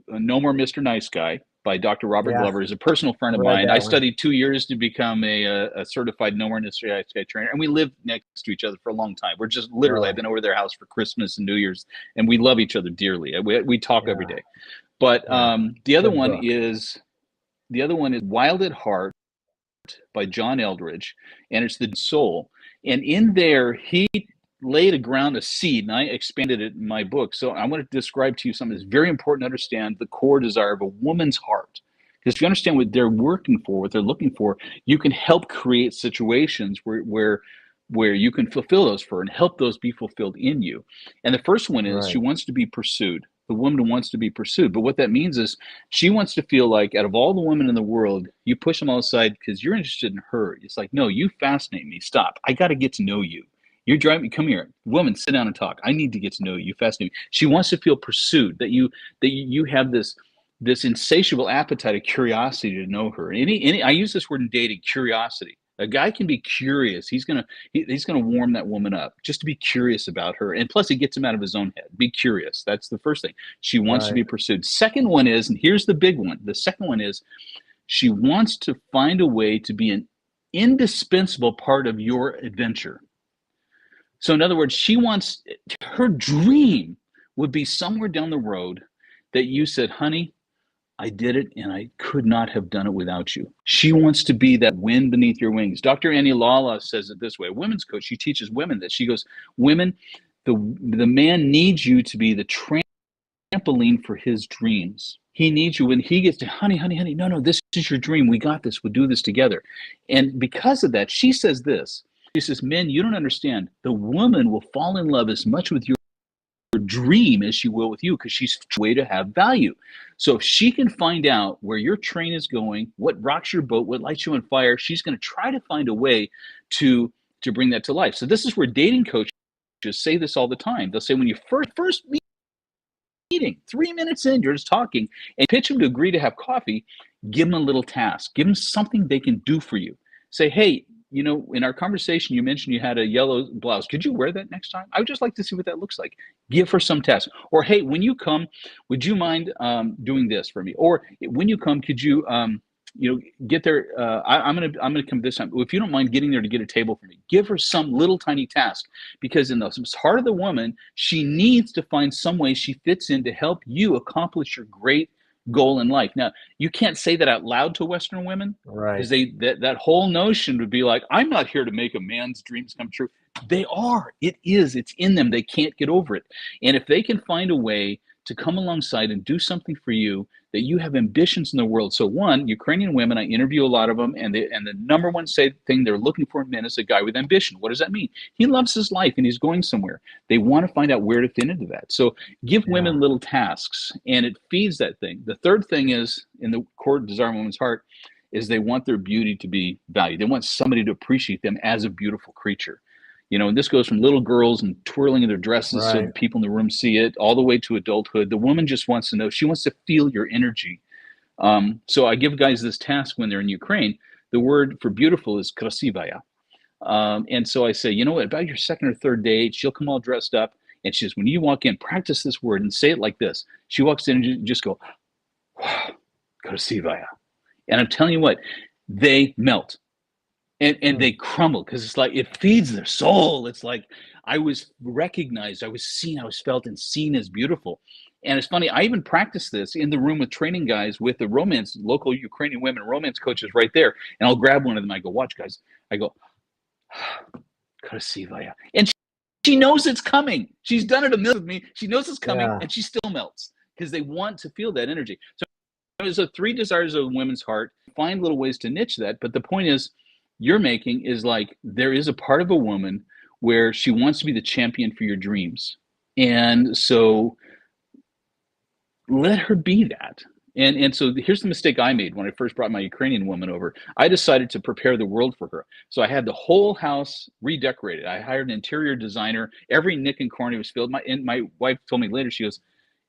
More Mr. Nice Guy by Dr. Robert Yeah, Glover is a personal friend of read mine. I that one. studied 2 years to become a certified No More Mr. Nice Guy trainer, and we lived next to each other for a long time. We're just literally, I've Really? been over their house for Christmas and New Year's, and we love each other dearly. We talk every Yeah. day. But Yeah. the other Good one book. is Wild at Heart by John Eldridge, and it's the soul. And in there, he laid a seed, and I expanded it in my book. So I want to describe to you something that's very important to understand: the core desire of a woman's heart. Because if you understand what they're working for, what they're looking for, you can help create situations where you can fulfill those for and help those be fulfilled in you. And the first one is, she Right. wants to be pursued. The woman wants to be pursued. But what that means is, she wants to feel like, out of all the women in the world, you push them all aside because you're interested in her. It's like, no, you fascinate me. Stop. I got to get to know you. You're driving me. Come here, woman. Sit down and talk. I need to get to know you. You fascinate me. She wants to feel pursued. That you have this insatiable appetite of curiosity to know her. I use this word in dating: curiosity. A guy can be curious. He's gonna warm that woman up just to be curious about her, and plus, it gets him out of his own head. Be curious. That's the first thing. She wants to Right. be pursued. Second one is, and here's the big one. The second one is, she wants to find a way to be an indispensable part of your adventure. So, in other words, her dream would be somewhere down the road that you said, honey, I did it, and I could not have done it without you. She wants to be that wind beneath your wings. Dr. Annie Lala says it this way: a women's coach, she teaches women this. She goes, women, the man needs you to be the trampoline for his dreams. He needs you when he gets to, honey, no, this is your dream. We got this. We'll do this together. And because of that, she says this. She says, men, you don't understand. The woman will fall in love as much with your dream as she will with you, because she's a way to have value. So if she can find out where your train is going, what rocks your boat, what lights you on fire, she's going to try to find a way to bring that to life. So this is where dating coaches say this all the time. They'll say, when you first meeting, 3 minutes in, you're just talking, and pitch them to agree to have coffee, give them a little task, give them something they can do for you. Say, hey, in our conversation, you mentioned you had a yellow blouse. Could you wear that next time? I would just like to see what that looks like. Give her some task. Or, hey, when you come, would you mind doing this for me? Or, when you come, could you, get there? I'm gonna come this time. If you don't mind getting there to get a table for me, give her some little tiny task, because in the heart of the woman, she needs to find some way she fits in to help you accomplish your great goal in life. Now, you can't say that out loud to Western women, because Right. that whole notion would be like, I'm not here to make a man's dreams come true. They are. It's in them. They can't get over it. And if they can find a way to come alongside and do something for you, that you have ambitions in the world. So one, Ukrainian women, I interview a lot of them, and the number one thing they're looking for in men is a guy with ambition. What does that mean? He loves his life and he's going somewhere. They want to find out where to fit into that. So give Yeah. women little tasks, and it feeds that thing. The third thing is, in the core desire of a woman's heart, is they want their beauty to be valued. They want somebody to appreciate them as a beautiful creature. And this goes from little girls and twirling in their dresses so Right. the people in the room see it, all the way to adulthood. The woman just wants to know, she wants to feel your energy. So I give guys this task when they're in Ukraine. The word for beautiful is krasivaya. And so I say, you know what, about your second or third date, she'll come all dressed up. And she says, when you walk in, practice this word and say it like this. She walks in and just go, krasivaya. And I'm telling you what, they melt. And they crumble, because it's like, it feeds their soul. It's like, I was recognized, I was seen, I was felt and seen as beautiful. And it's funny, I even practice this in the room with training guys, with the local Ukrainian women romance coaches right there. And I'll grab one of them. I go, watch, guys. I go, krasivaya. And she knows it's coming. She's done it a million with me. She knows it's coming, and she still melts, because they want to feel that energy. So there's the 3 desires of a women's heart. Find little ways to niche that. But the point is, you're making is like, there is a part of a woman where she wants to be the champion for your dreams. And so let her be that. And so here's the mistake I made when I first brought my Ukrainian woman over. I decided to prepare the world for her. So I had the whole house redecorated. I hired an interior designer. Every nook and corner was filled. My wife told me later, she goes,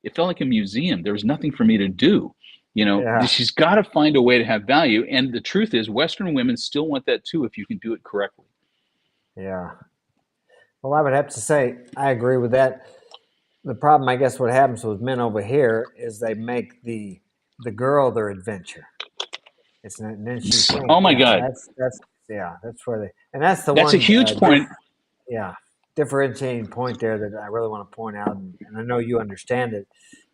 it felt like a museum. There was nothing for me to do. She's got to find a way to have value. And the truth is, Western women still want that too, if you can do it correctly. Yeah. Well, I would have to say, I agree with that. The problem, I guess, what happens with men over here is they make the girl their adventure. It's not, and then she thinks, oh my God, that's where they, and that's the that's one. A huge point. Differentiating point there that I really want to point out, and I know you understand it.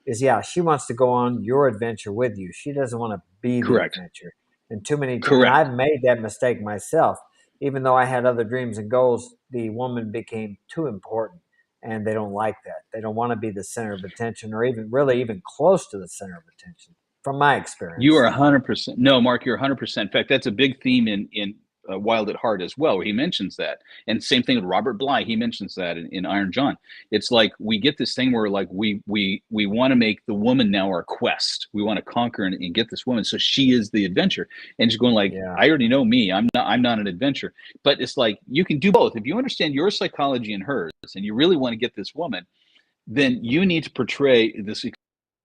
Is she wants to go on your adventure with you. She doesn't want to be the adventure. And too many times, I've made that mistake myself. Even though I had other dreams and goals, the woman became too important, and they don't like that. They don't want to be the center of attention, or even close to the center of attention. From my experience, you are 100%. No, Mark, you're 100%. In fact, that's a big theme in Wild at Heart as well, where he mentions that. And same thing with Robert Bly. He mentions that in Iron John. It's like we get this thing where like we want to make the woman now our quest. We want to conquer and get this woman, so she is the adventure. And she's going like, I already know me. I'm not an adventure. But it's like, you can do both. If you understand your psychology and hers, and you really want to get this woman, then you need to portray this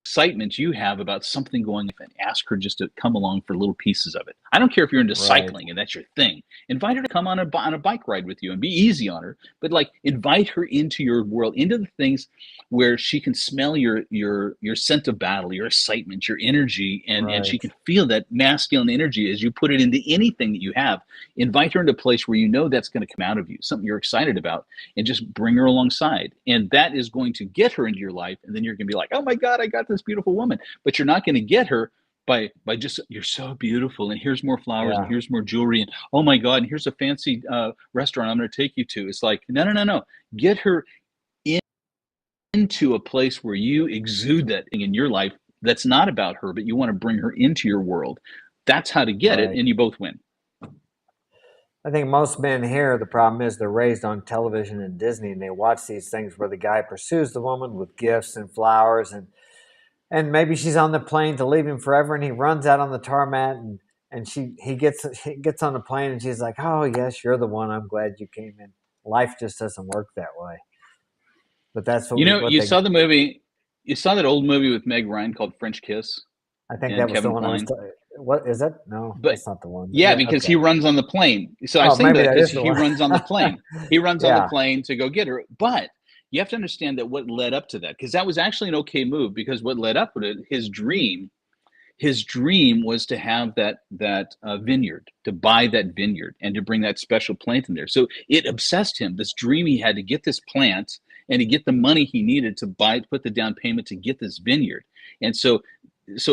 excitement you have about something going on, and ask her just to come along for little pieces of it. I don't care if you're into cycling and that's your thing. Invite her to come on a bike ride with you and be easy on her, but like, invite her into your world, into the things where she can smell your scent of battle, your excitement, your energy, and she can feel that masculine energy as you put it into anything that you have. Invite her into a place where you know that's going to come out of you, something you're excited about, and just bring her alongside. And that is going to get her into your life, and then you're going to be like, oh my God, I got this beautiful woman. But you're not going to get her by just, you're so beautiful, and here's more flowers, and here's more jewelry, and oh my God, and here's a fancy restaurant I'm going to take you to. It's like, no. Get her into a place where you exude that thing in your life that's not about her, but you want to bring her into your world. That's how to get it, and you both win. I think most men here, the problem is they're raised on television and Disney, and they watch these things where the guy pursues the woman with gifts and flowers, and maybe she's on the plane to leave him forever, and he runs out on the tarmac, and he gets on the plane, and she's like, oh yes, you're the one. I'm glad you came in. Life just doesn't work that way. But that's what you saw the movie. You saw that old movie with Meg Ryan called French Kiss. I think that was Kevin the one. Kline. What is that? No, but that's not the one. Yeah, because he runs on the plane. So I was thinking that because he runs on the plane. He runs on the plane to go get her. But you have to understand that what led up to that, because that was actually an okay move, because what led up to it, his dream was to have that vineyard, to buy that vineyard, and to bring that special plant in there. So it obsessed him, this dream he had to get this plant and to get the money he needed to put the down payment to get this vineyard. And so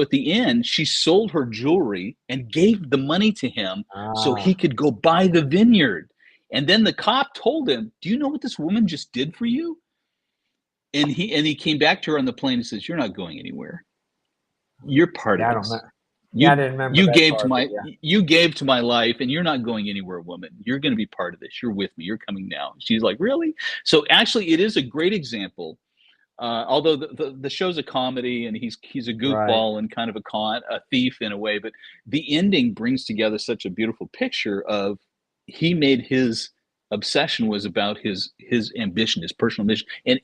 at the end, she sold her jewelry and gave the money to him so he could go buy the vineyard. And then the cop told him, do you know what this woman just did for you? And he came back to her on the plane and says, "You're not going anywhere. You're part of Yeah, I don't know. this. Yeah, I You didn't remember you that gave to part, but my yeah, you gave to my life, and you're not going anywhere, woman. You're going to be part of this. You're with me. You're coming now." She's like, "Really?" So actually, it is a great example. Although the show's a comedy and he's a right, goofball and kind of a thief in a way, but the ending brings together such a beautiful picture of he made his obsession was about his ambition, his personal mission, and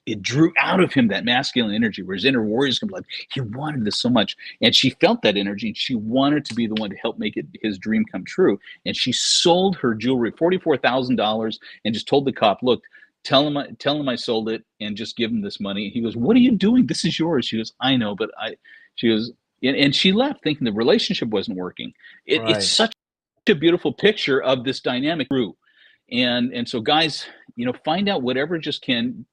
it drew out of him that masculine energy where his inner warriors come alive. He wanted this so much, and she felt that energy, and she wanted to be the one to help make his dream come true. And she sold her jewelry, $44,000, and just told the cop, "Look, tell him I sold it, and just give him this money." He goes, "What are you doing? This is yours." She goes, "I know, but I," she goes, and she left thinking the relationship wasn't working. It's right. such a beautiful picture of this dynamic through. And so guys, find out whatever just can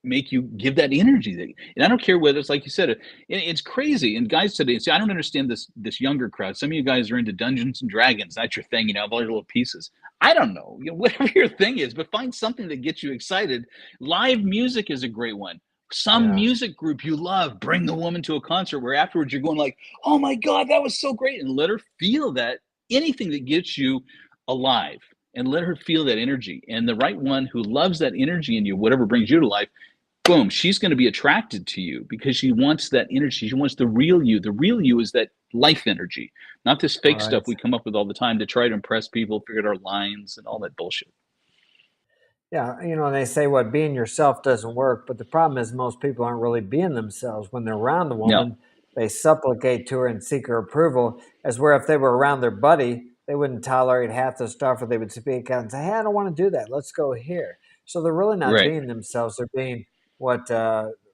make you give that energy. And I don't care whether it's like you said, it's crazy. And guys today, see, I don't understand this younger crowd. Some of you guys are into Dungeons and Dragons. That's your thing. You have all your little pieces. I don't know, whatever your thing is, but find something that gets you excited. Live music is a great one. Some Yeah, music group you love, bring the woman to a concert where afterwards you're going like, "Oh my God, that was so great," and let her feel that. Anything that gets you alive, and let her feel that energy. And the right one who loves that energy in you, whatever brings you to life, boom, she's going to be attracted to you because she wants that energy. She wants the real you. The real you is that life energy, not this fake stuff right. we come up with all the time to try to impress people, figure out our lines and all that bullshit. Yeah, they say what being yourself doesn't work, but the problem is most people aren't really being themselves. When they're around the No, woman, they supplicate to her and seek her approval, as where if they were around their buddy, they wouldn't tolerate half the stuff, or they would speak out and say, "Hey, I don't want to do that. Let's go here." So they're really not right. being themselves. They're being what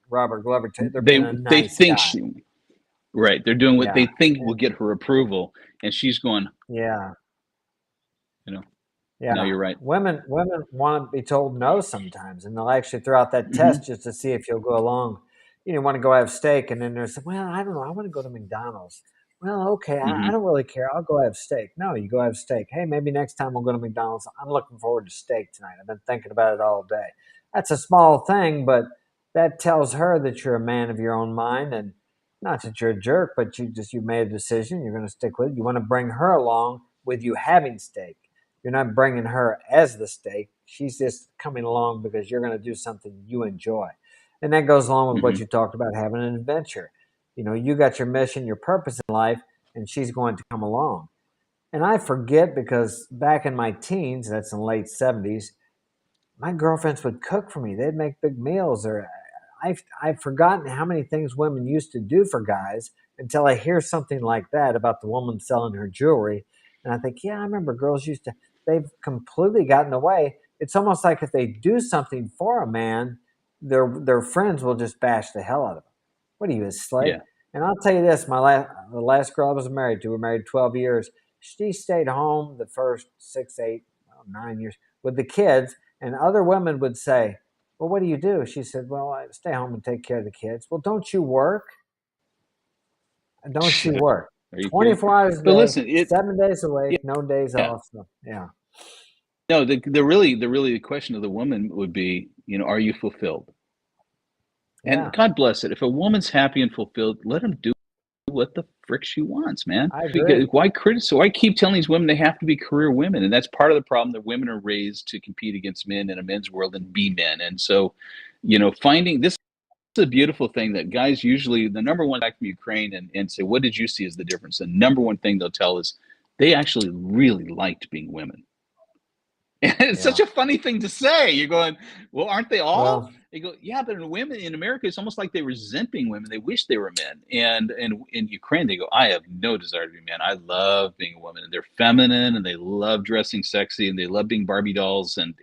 Robert Glover. They're being They a they nice think guy. she right. They're doing what Yeah, they think will and get her approval, and she's going, yeah. you know, no, Yeah, you're right. women want to be told no sometimes, and they'll actually throw out that Hmm. test just to see if you'll go along. Want to go have steak, and then there's, well, I don't know, I want to go to McDonald's. Well, okay, I Hmm. don't really care. I'll go have steak. No, you go have steak. Hey, maybe next time we'll go to McDonald's. I'm looking forward to steak tonight. I've been thinking about it all day. That's a small thing, but that tells her that you're a man of your own mind, and not that you're a jerk, but you made a decision. You're going to stick with it. You want to bring her along with you having steak. You're not bringing her as the steak. She's just coming along because you're going to do something you enjoy. And that goes along with what Hmm. you talked about having an adventure. You got your mission, your purpose in life, and she's going to come along. And I forget because back in my teens, that's in the late 70s, my girlfriends would cook for me. They'd make big meals. Or I've forgotten how many things women used to do for guys until I hear something like that about the woman selling her jewelry. And I think, yeah, I remember girls used to, they've completely gotten away. It's almost like if they do something for a man, their friends will just bash the hell out of them. What are you, a slave? Yeah. And I'll tell you this, the last girl I was married to, we were married 12 years. She stayed home the first 6, 8, well, 9 years with the kids, and other women would say, "Well, what do you do?" She said, "Well, I stay home and take care of the kids." Well, don't you work? Don't you work? Are you kidding? 24 hours a But day, listen, 7 days a week, no days yeah. off. So, yeah. No, the question of the woman would be, are you fulfilled? And Yeah, God bless it. If a woman's happy and fulfilled, let them do what the frick she wants, man. I Because agree. why criticize? So I keep telling these women they have to be career women, and that's part of the problem. That women are raised to compete against men in a men's world and be men. And so, finding this is a beautiful thing that guys usually the number one back from Ukraine and say, what did you see as the difference? The number one thing they'll tell is they actually really liked being women. And it's such Yeah. a funny thing to say. You're going, well, aren't they all? Well, They go, yeah, but in women in America, it's almost like they resent being women. They wish they were men. And in Ukraine, they go, I have no desire to be a man. I love being a woman. And they're feminine and they love dressing sexy and they love being Barbie dolls and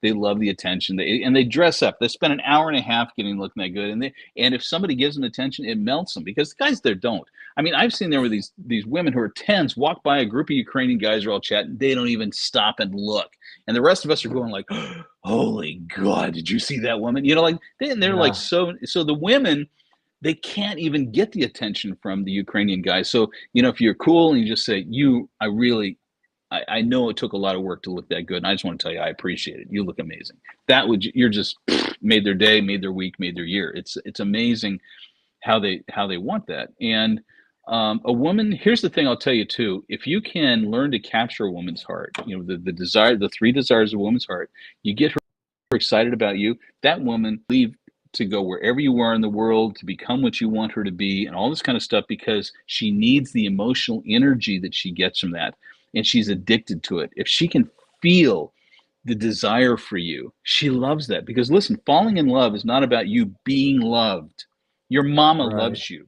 they love the attention. They dress up. They spend an hour and a half getting looking that good. And if somebody gives them attention, it melts them because the guys there don't. I mean, I've seen there were these women who are tens walk by a group of Ukrainian guys are all chatting. They don't even stop and look, and the rest of us are going like, "Holy God, did you see that woman?" Like they're like yeah. so the women they can't even get the attention from the Ukrainian guys. So if you're cool and you just say, I know it took a lot of work to look that good, and I just want to tell you I appreciate it. You look amazing. You're just made their day, made their week, made their year. It's amazing how they want that. And a woman, here's the thing I'll tell you too, if you can learn to capture a woman's heart, the three desires of a woman's heart, you get her excited about you, that woman leave to go wherever you are in the world, to become what you want her to be, and all this kind of stuff, because she needs the emotional energy that she gets from that, and she's addicted to it. If she can feel the desire for you, she loves that. Because listen, falling in love is not about you being loved. Your mama Right. loves you.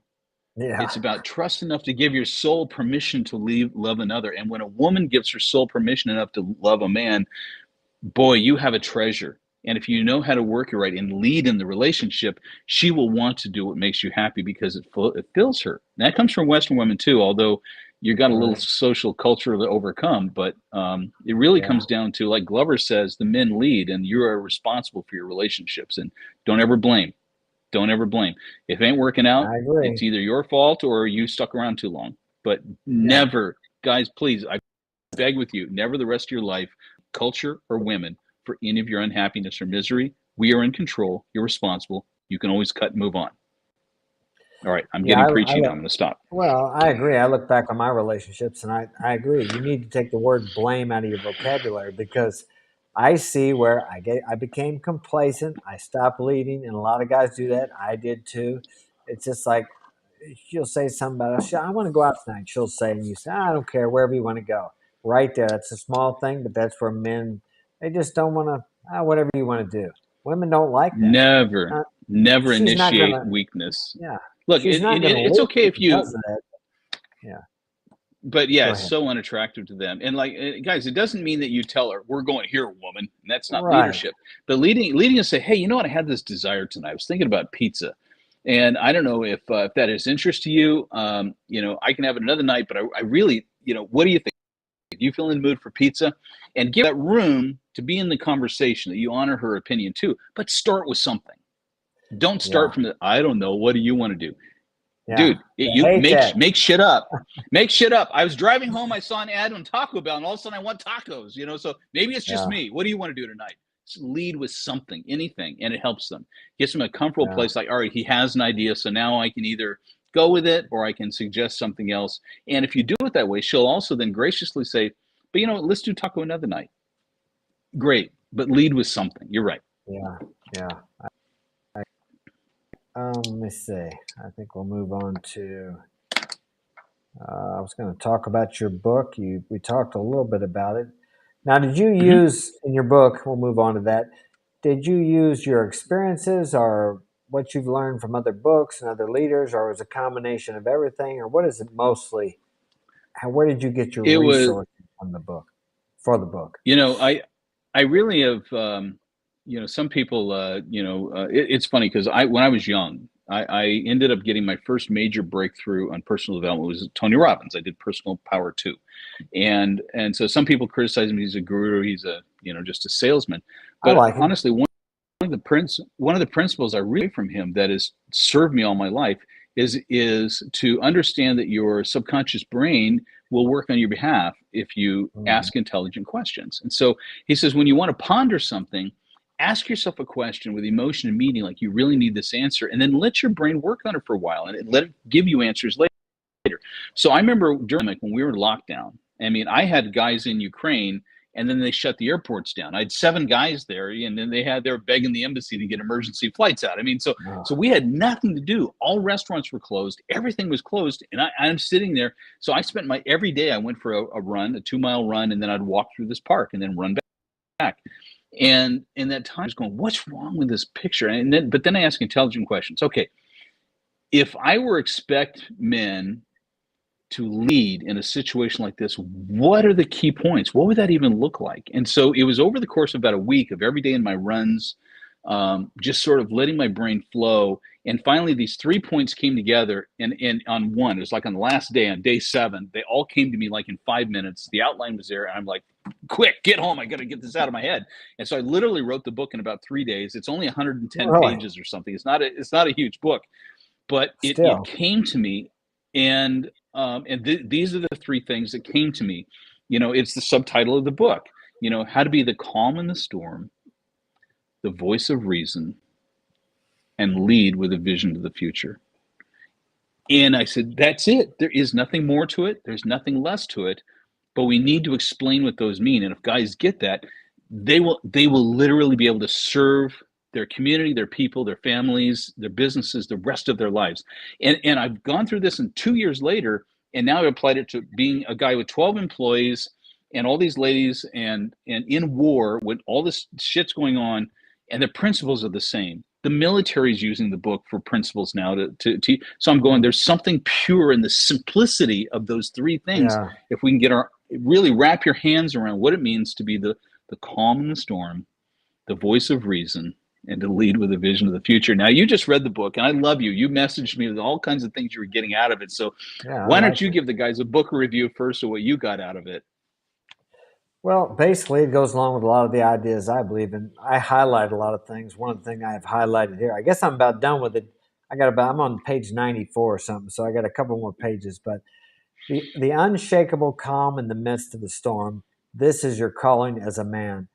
Yeah. It's about trust enough to give your soul permission to love another. And when a woman gives her soul permission enough to love a man, boy, you have a treasure. And if you know how to work it right and lead in the relationship, she will want to do what makes you happy, because it fills her. And that comes from Western women too, although you got a little Right. social culture to overcome. But it really Yeah. comes down to, like Glover says, the men lead, and you are responsible for your relationships. And don't ever blame. Don't ever blame. If it ain't working out, I agree. it's either your fault or you stuck around too long. But Yeah. never, guys, please, I beg with you, never the rest of your life, culture or women, for any of your unhappiness or misery. We are in control. You're responsible. You can always cut and move on. All right, I'm Yeah. getting preachy now. I'm going to stop. Well, I agree. I look back on my relationships and I agree. You need to take the word blame out of your vocabulary, because I see where I became complacent. I stopped leading, and a lot of guys do that. I did too. It's just like she'll say something about us. I want to go out tonight. She'll say, and you say, I don't care, wherever you want to go. Right there. That's a small thing, but that's for men. They just don't want to, whatever you want to do. Women don't like that. Never, Uh, never she's not initiate gonna, weakness. yeah, Look, she's not gonna it's leave okay if because you, of that. Yeah, but yeah, go it's ahead. so unattractive to them. And like, guys, it doesn't mean that you tell her, we're going here, woman. And that's not Right. leadership. But leading and say, hey, you know what? I had this desire tonight. I was thinking about pizza. And I don't know if that is interest to you. I can have it another night, but I really, what do you think? Do you feel in the mood for pizza? And give that room to be in the conversation, that you honor her opinion too. But start with something. Don't Yeah. start from I don't know. What do you want to do? Yeah. Dude, They you hate that. make shit up. Make shit up. I was driving home, I saw an ad on Taco Bell, and all of a sudden I want tacos, so maybe it's just Yeah. me. What do you want to do tonight? Just lead with something, anything, and it helps them. Gets them a comfortable Yeah. place, like, all right, he has an idea, so now I can either go with it or I can suggest something else. And if you do it that way, she'll also then graciously say, but let's do taco another night. Great, but lead with something. You're right. Yeah. Yeah. Let me see. I think we'll move on to. I was going to talk about your book. We talked a little bit about it. Now, did you Mm-hmm. use in your book? We'll move on to that. Did you use your experiences or what you've learned from other books and other leaders, or was it a combination of everything, or what is it mostly? Where did you get your It was, resources on the book for the book? I really have, some people, it's funny because when I was young, I ended up getting my first major breakthrough on personal development was Tony Robbins. I did Personal Power 2. And so some people criticize him. He's a guru. He's just a salesman. I But like it. honestly, one of the principles I really from him that has served me all my life is to understand that your subconscious brain will work on your behalf if you Mhm. ask intelligent questions. And so he says, when you want to ponder something, ask yourself a question with emotion and meaning, like you really need this answer, and then let your brain work on it for a while and let it give you answers later. So I remember during when we were in lockdown, I mean, I had guys in Ukraine, and then they shut the airports down. I had 7 guys there, and then they were begging the embassy to get emergency flights out. I mean, so Oh, we had nothing to do. All restaurants were closed. Everything was closed, and I'm sitting there. So I spent every day. I went for a run, a 2-mile run, and then I'd walk through this park and then run back. And in that time, I was going, "What's wrong with this picture?" But then I ask intelligent questions. Okay, if I were expect men to lead in a situation like this, what are the key points? What would that even look like? And so it was over the course of about a week of every day in my runs, just sort of letting my brain flow. And finally, these 3 points came together. And on one, it was like on the last day, on day 7, they all came to me like in 5 minutes. The outline was there, and I'm like, quick, get home. I got to get this out of my head. And so I literally wrote the book in about 3 days. It's only 110 really? pages or something. It's not a huge book, but it Still. came to me, and these are the 3 things that came to me. It's the subtitle of the book, how to be the calm in the storm, the voice of reason, and lead with a vision to the future. And I said, that's it. There is nothing more to it. There's nothing less to it. But we need to explain what those mean. And if guys get that, they will literally be able to serve their community, their people, their families, their businesses, the rest of their lives. And I've gone through this, and 2 years later, and now I've applied it to being a guy with 12 employees and all these ladies and in war when all this shit's going on, and the principles are the same. The military is using the book for principles now to so I'm going, there's something pure in the simplicity of those three things. Yeah. If we can get really wrap your hands around what it means to be the calm in the storm, the voice of reason, and to lead with a vision of the future. Now, you just read the book, and I love you. You messaged me with all kinds of things you were getting out of it. So why don't you give the guys a book review first of what you got out of it? Well, basically, it goes along with a lot of the ideas I believe in. I highlight a lot of things. One of the things I have highlighted here, I guess I'm about done with it. I'm on page 94 or something, so I got a couple more pages. But the unshakable calm in the midst of the storm, this is your calling as a man.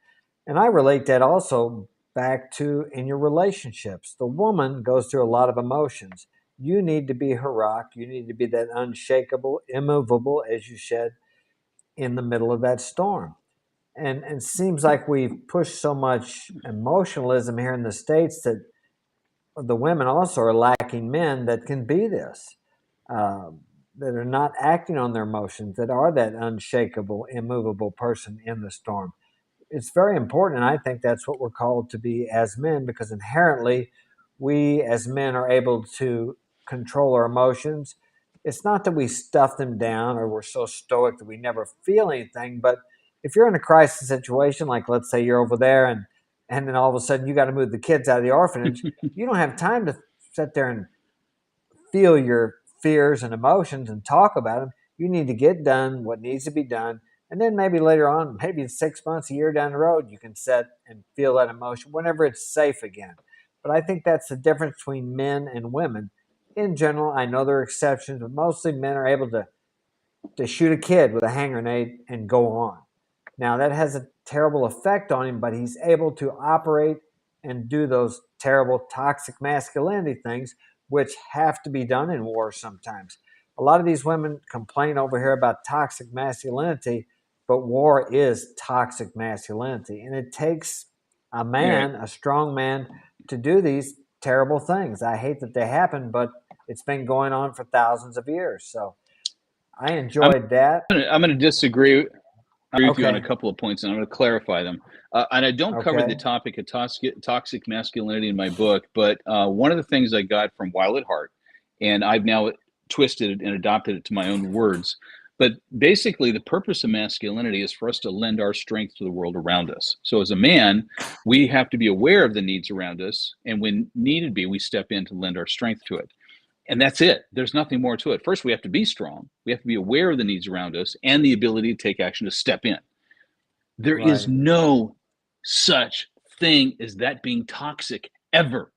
And I relate that also back to in your relationships. The woman goes through a lot of emotions. You need to be her rock. You need to be that unshakable, immovable, as you said, in the middle of that storm. And it seems like we've pushed so much emotionalism here in the States that the women also are lacking men that can be this, that are not acting on their emotions, that are that unshakable, immovable person in the storm. It's very important, and I think that's what we're called to be as men, because inherently we as men are able to control our emotions. It's not that we stuff them down or we're so stoic that we never feel anything, but if you're in a crisis situation, like let's say you're over there and then all of a sudden you got to move the kids out of the orphanage, you don't have time to sit there and feel your fears and emotions and talk about them. You need to get done what needs to be done. And then maybe later on, maybe 6 months, a year down the road, you can sit and feel that emotion whenever it's safe again. But I think that's the difference between men and women. In general, I know there are exceptions, but mostly men are able to shoot a kid with a hand grenade and go on. Now, that has a terrible effect on him, but he's able to operate and do those terrible toxic masculinity things, which have to be done in war sometimes. A lot of these women complain over here about toxic masculinity, but war is toxic masculinity. And it takes a man, a strong man, to do these terrible things. I hate that they happen, but it's been going on for thousands of years. So I enjoyed that. I'm going to disagree with you on a couple of points, and I'm going to clarify them. And I don't cover the topic of toxic masculinity in my book, but one of the things I got from Wild at Heart, and I've now twisted it and adopted it to my own words, but basically the purpose of masculinity is for us to lend our strength to the world around us. So as a man, we have to be aware of the needs around us, and when needed be, we step in to lend our strength to it. And that's it. There's nothing more to it. First, we have to be strong. We have to be aware of the needs around us and the ability to take action to step in. There is no such thing as that being toxic ever.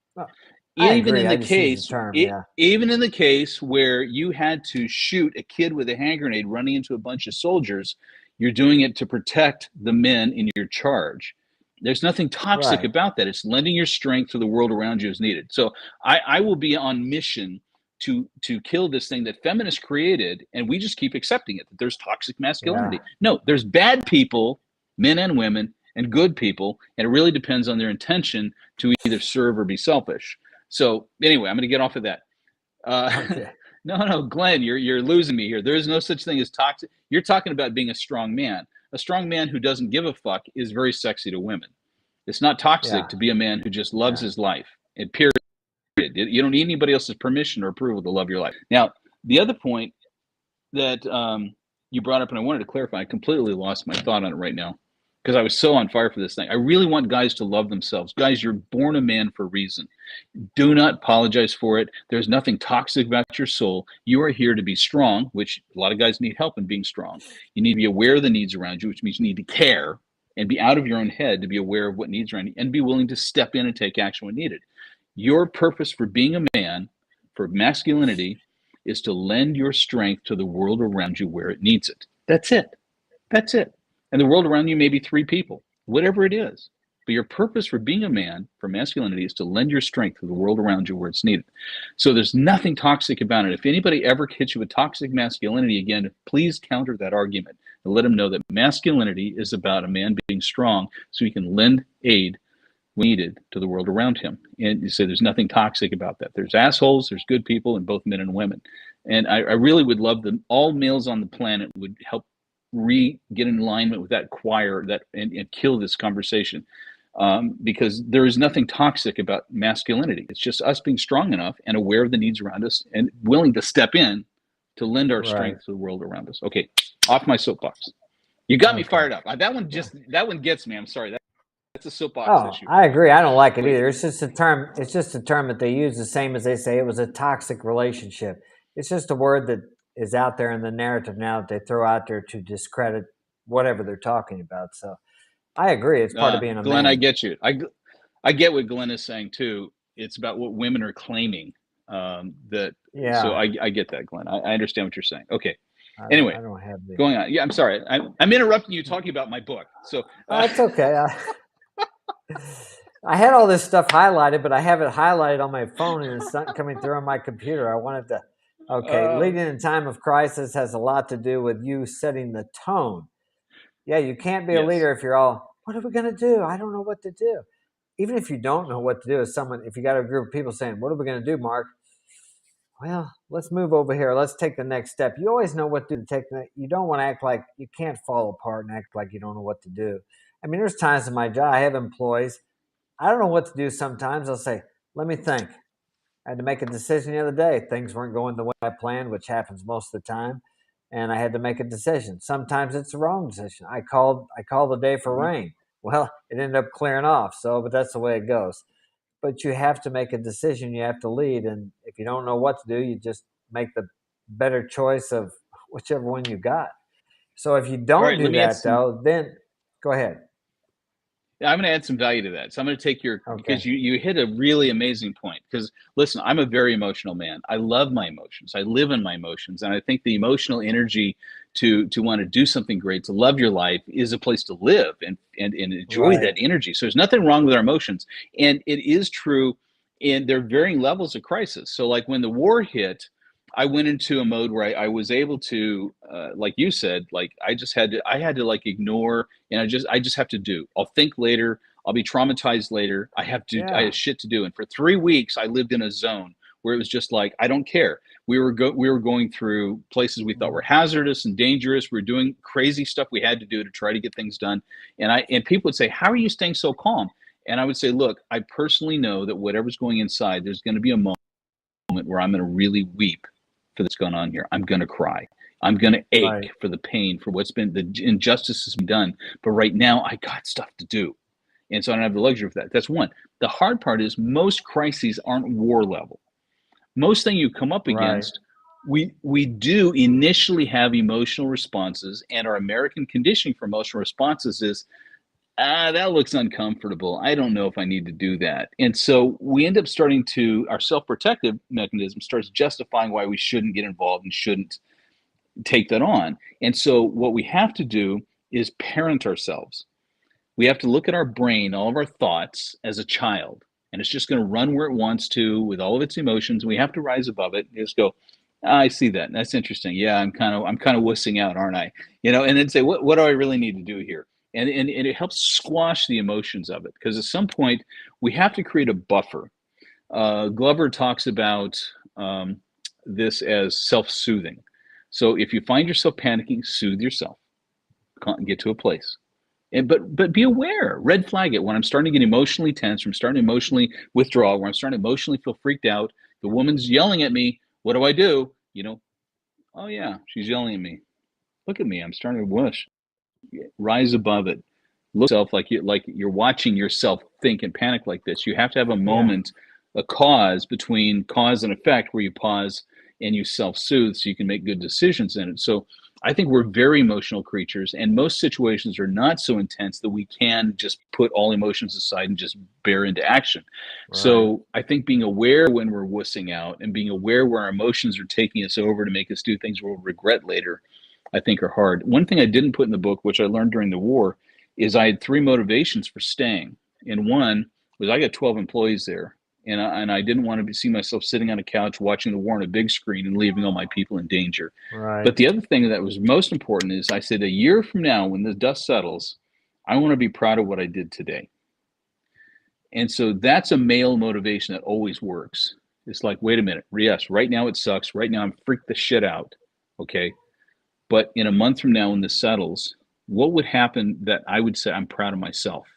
Even in the case where you had to shoot a kid with a hand grenade running into a bunch of soldiers, you're doing it to protect the men in your charge. There's nothing toxic about that. It's lending your strength to the world around you as needed. So I will be on mission to kill this thing that feminists created, and we just keep accepting it, that there's toxic masculinity. No, there's bad people, men and women, and good people, and it really depends on their intention to either serve or be selfish. So anyway, I'm going to get off of that. No, Glenn, you're losing me here. There is no such thing as toxic. You're talking about being a strong man. A strong man who doesn't give a fuck is very sexy to women. It's not toxic to be a man who just loves his life. And period. You don't need anybody else's permission or approval to love your life. Now, the other point that you brought up, and I wanted to clarify, I completely lost my thought on it right now because I was so on fire for this thing. I really want guys to love themselves. Guys, you're born a man for a reason. Do not apologize for it. There's nothing toxic about your soul. You are here to be strong, which a lot of guys need help in being strong. You need to be aware of the needs around you, which means you need to care and be out of your own head to be aware of what needs around you and be willing to step in and take action when needed. Your purpose for being a man, for masculinity, is to lend your strength to the world around you where it needs it. That's it. That's it. And the world around you may be 3 people, whatever it is. But your purpose for being a man, for masculinity, is to lend your strength to the world around you where it's needed. So there's nothing toxic about it. If anybody ever hits you with toxic masculinity again, please counter that argument and let them know that masculinity is about a man being strong so he can lend aid when needed to the world around him. And you say there's nothing toxic about that. There's assholes, there's good people, and both men and women. And I really would love that all males on the planet would help get in alignment with that choir and kill this conversation. Because there is nothing toxic about masculinity. It's just us being strong enough and aware of the needs around us and willing to step in to lend our strength to the world around us. Okay, off my soapbox. You got me fired up. That one gets me. I'm sorry. That's a soapbox issue. I agree. I don't like it either. It's just a term. It's just a term that they use the same as they say it was a toxic relationship. It's just a word that is out there in the narrative now that they throw out there to discredit whatever they're talking about. So I agree. It's part of being a Glenn, man. I get you. I get what Glenn is saying too. It's about what women are claiming. So I get that, Glenn. I understand what you're saying. Okay. Anyway, I don't have going on. Yeah, I'm sorry. I'm interrupting you talking about my book. So it's okay. I had all this stuff highlighted, but I have it highlighted on my phone and it's not coming through on my computer. I wanted to. Okay, leading in time of crisis has a lot to do with you setting the tone. Yeah, you can't be a leader if you're all, what are we going to do? I don't know what to do. Even if you don't know what to do, if you got a group of people saying, what are we going to do, Mark? Well, let's move over here. Let's take the next step. You always know what to take. You don't want to act like you can't fall apart and act like you don't know what to do. I mean, there's times in my job, I have employees. I don't know what to do sometimes. I'll say, let me think. I had to make a decision the other day. Things weren't going the way I planned, which happens most of the time. And I had to make a decision. Sometimes it's the wrong decision. I called the day for rain. Well, it ended up clearing off. But that's the way it goes. But you have to make a decision. You have to lead. And if you don't know what to do, you just make the better choice of whichever one you got. So if you don't do that, though, then go ahead. I'm going to add some value to that. So I'm going to take because you hit a really amazing point. Because listen, I'm a very emotional man. I love my emotions. I live in my emotions. And I think the emotional energy to want to do something great, to love your life, is a place to live and enjoy that energy. So there's nothing wrong with our emotions. And it is true, and there are varying levels of crisis. So like when the war hit, I went into a mode where I was able to, like you said, like I had to like ignore, and I just have to do. I'll think later. I'll be traumatized later. I have shit to do. And for 3 weeks, I lived in a zone where it was just like, I don't care. We were going through places we thought were hazardous and dangerous. We were doing crazy stuff we had to do to try to get things done. And people would say, how are you staying so calm? And I would say, look, I personally know that whatever's going inside, there's going to be a moment where I'm going to really weep for what's going on here. I'm going to cry. I'm going to ache for the pain, for what's been, the injustice has been done. But right now, I got stuff to do. And so I don't have the luxury of that. That's one. The hard part is most crises aren't war level. Most thing you come up against, we do initially have emotional responses, and our American conditioning for emotional responses is, that looks uncomfortable. I don't know if I need to do that. And so we end up our self-protective mechanism starts justifying why we shouldn't get involved and shouldn't take that on. And so what we have to do is parent ourselves. We have to look at our brain, all of our thoughts, as a child, and it's just going to run where it wants to with all of its emotions. We have to rise above it and just go, I see that. That's interesting. Yeah, I'm kind of wussing out, aren't I? And then say, what do I really need to do here? And it helps squash the emotions of it, because at some point we have to create a buffer. Glover talks about this as self-soothing. So if you find yourself panicking, soothe yourself. Get to a place. But be aware, red flag it. When I'm starting to get emotionally tense, when I'm starting to emotionally withdraw, when I'm starting to emotionally feel freaked out, the woman's yelling at me, what do I do? Oh yeah, she's yelling at me. Look at me, I'm starting to whoosh. Rise above it. Look at yourself like you're watching yourself think and panic like this. You have to have a moment, a cause between cause and effect, where you pause and you self-soothe so you can make good decisions in it. So I think we're very emotional creatures, and most situations are not so intense that we can just put all emotions aside and just bear into action. So I think being aware when we're wussing out and being aware where our emotions are taking us over to make us do things we'll regret later I think are hard. One thing I didn't put in the book, which I learned during the war, is I had 3 motivations for staying. And one was I got 12 employees there, and I didn't want to see myself sitting on a couch watching the war on a big screen and leaving all my people in danger. Right. But the other thing that was most important is I said, a year from now, when the dust settles, I want to be proud of what I did today. And so that's a male motivation that always works. It's like, wait a minute, yes, right now it sucks. Right now I'm freaked the shit out. Okay. But in a month from now, when this settles, what would happen that I would say I'm proud of myself?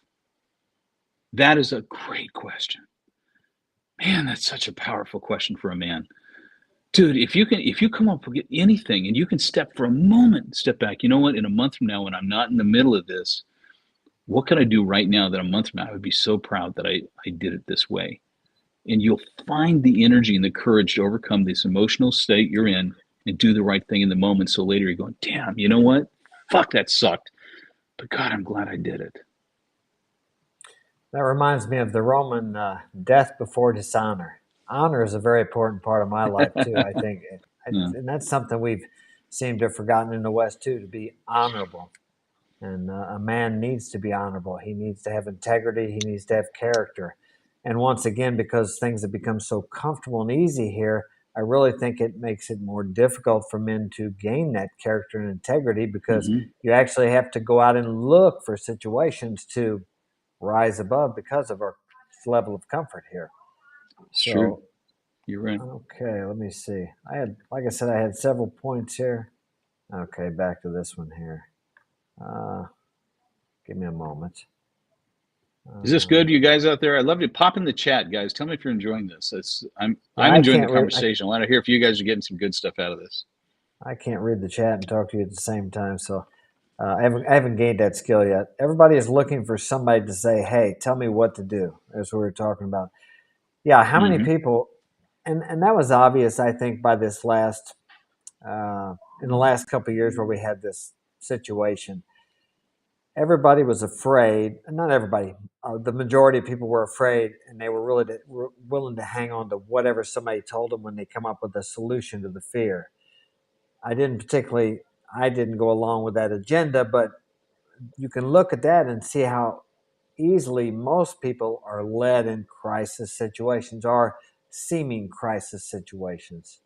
That is a great question. Man, that's such a powerful question for a man. Dude, if you come up with anything and you can step for a moment, step back, you know what, in a month from now, when I'm not in the middle of this, what can I do right now that a month from now I would be so proud that I did it this way? And you'll find the energy and the courage to overcome this emotional state you're in and do the right thing in the moment. So later you're going, damn, you know what? Fuck, that sucked. But God, I'm glad I did it. That reminds me of the Roman death before dishonor. Honor is a very important part of my life too, I think. Yeah. And that's something we've seemed to have forgotten in the West too, to be honorable. And a man needs to be honorable. He needs to have integrity. He needs to have character. And once again, because things have become so comfortable and easy here, I really think it makes it more difficult for men to gain that character and integrity, because you actually have to go out and look for situations to rise above because of our level of comfort here. It's true. You're right. Okay, let me see. Like I said, I had several points here. Okay, back to this one here. Give me a moment. Is this good, you guys out there? I'd love to pop in the chat, guys. Tell me if you're enjoying this. I'm enjoying the conversation. I want to hear if you guys are getting some good stuff out of this. I can't read the chat and talk to you at the same time, so I haven't gained that skill yet. Everybody is looking for somebody to say, "Hey, tell me what to do." That's what we're talking about. Yeah, how many people? And that was obvious, I think, by this last in the last couple of years where we had this situation. Everybody was afraid. Not everybody. The majority of people were afraid, and they were really willing to hang on to whatever somebody told them when they come up with a solution to the fear. I didn't go along with that agenda, but you can look at that and see how easily most people are led in crisis situations or seeming crisis situations.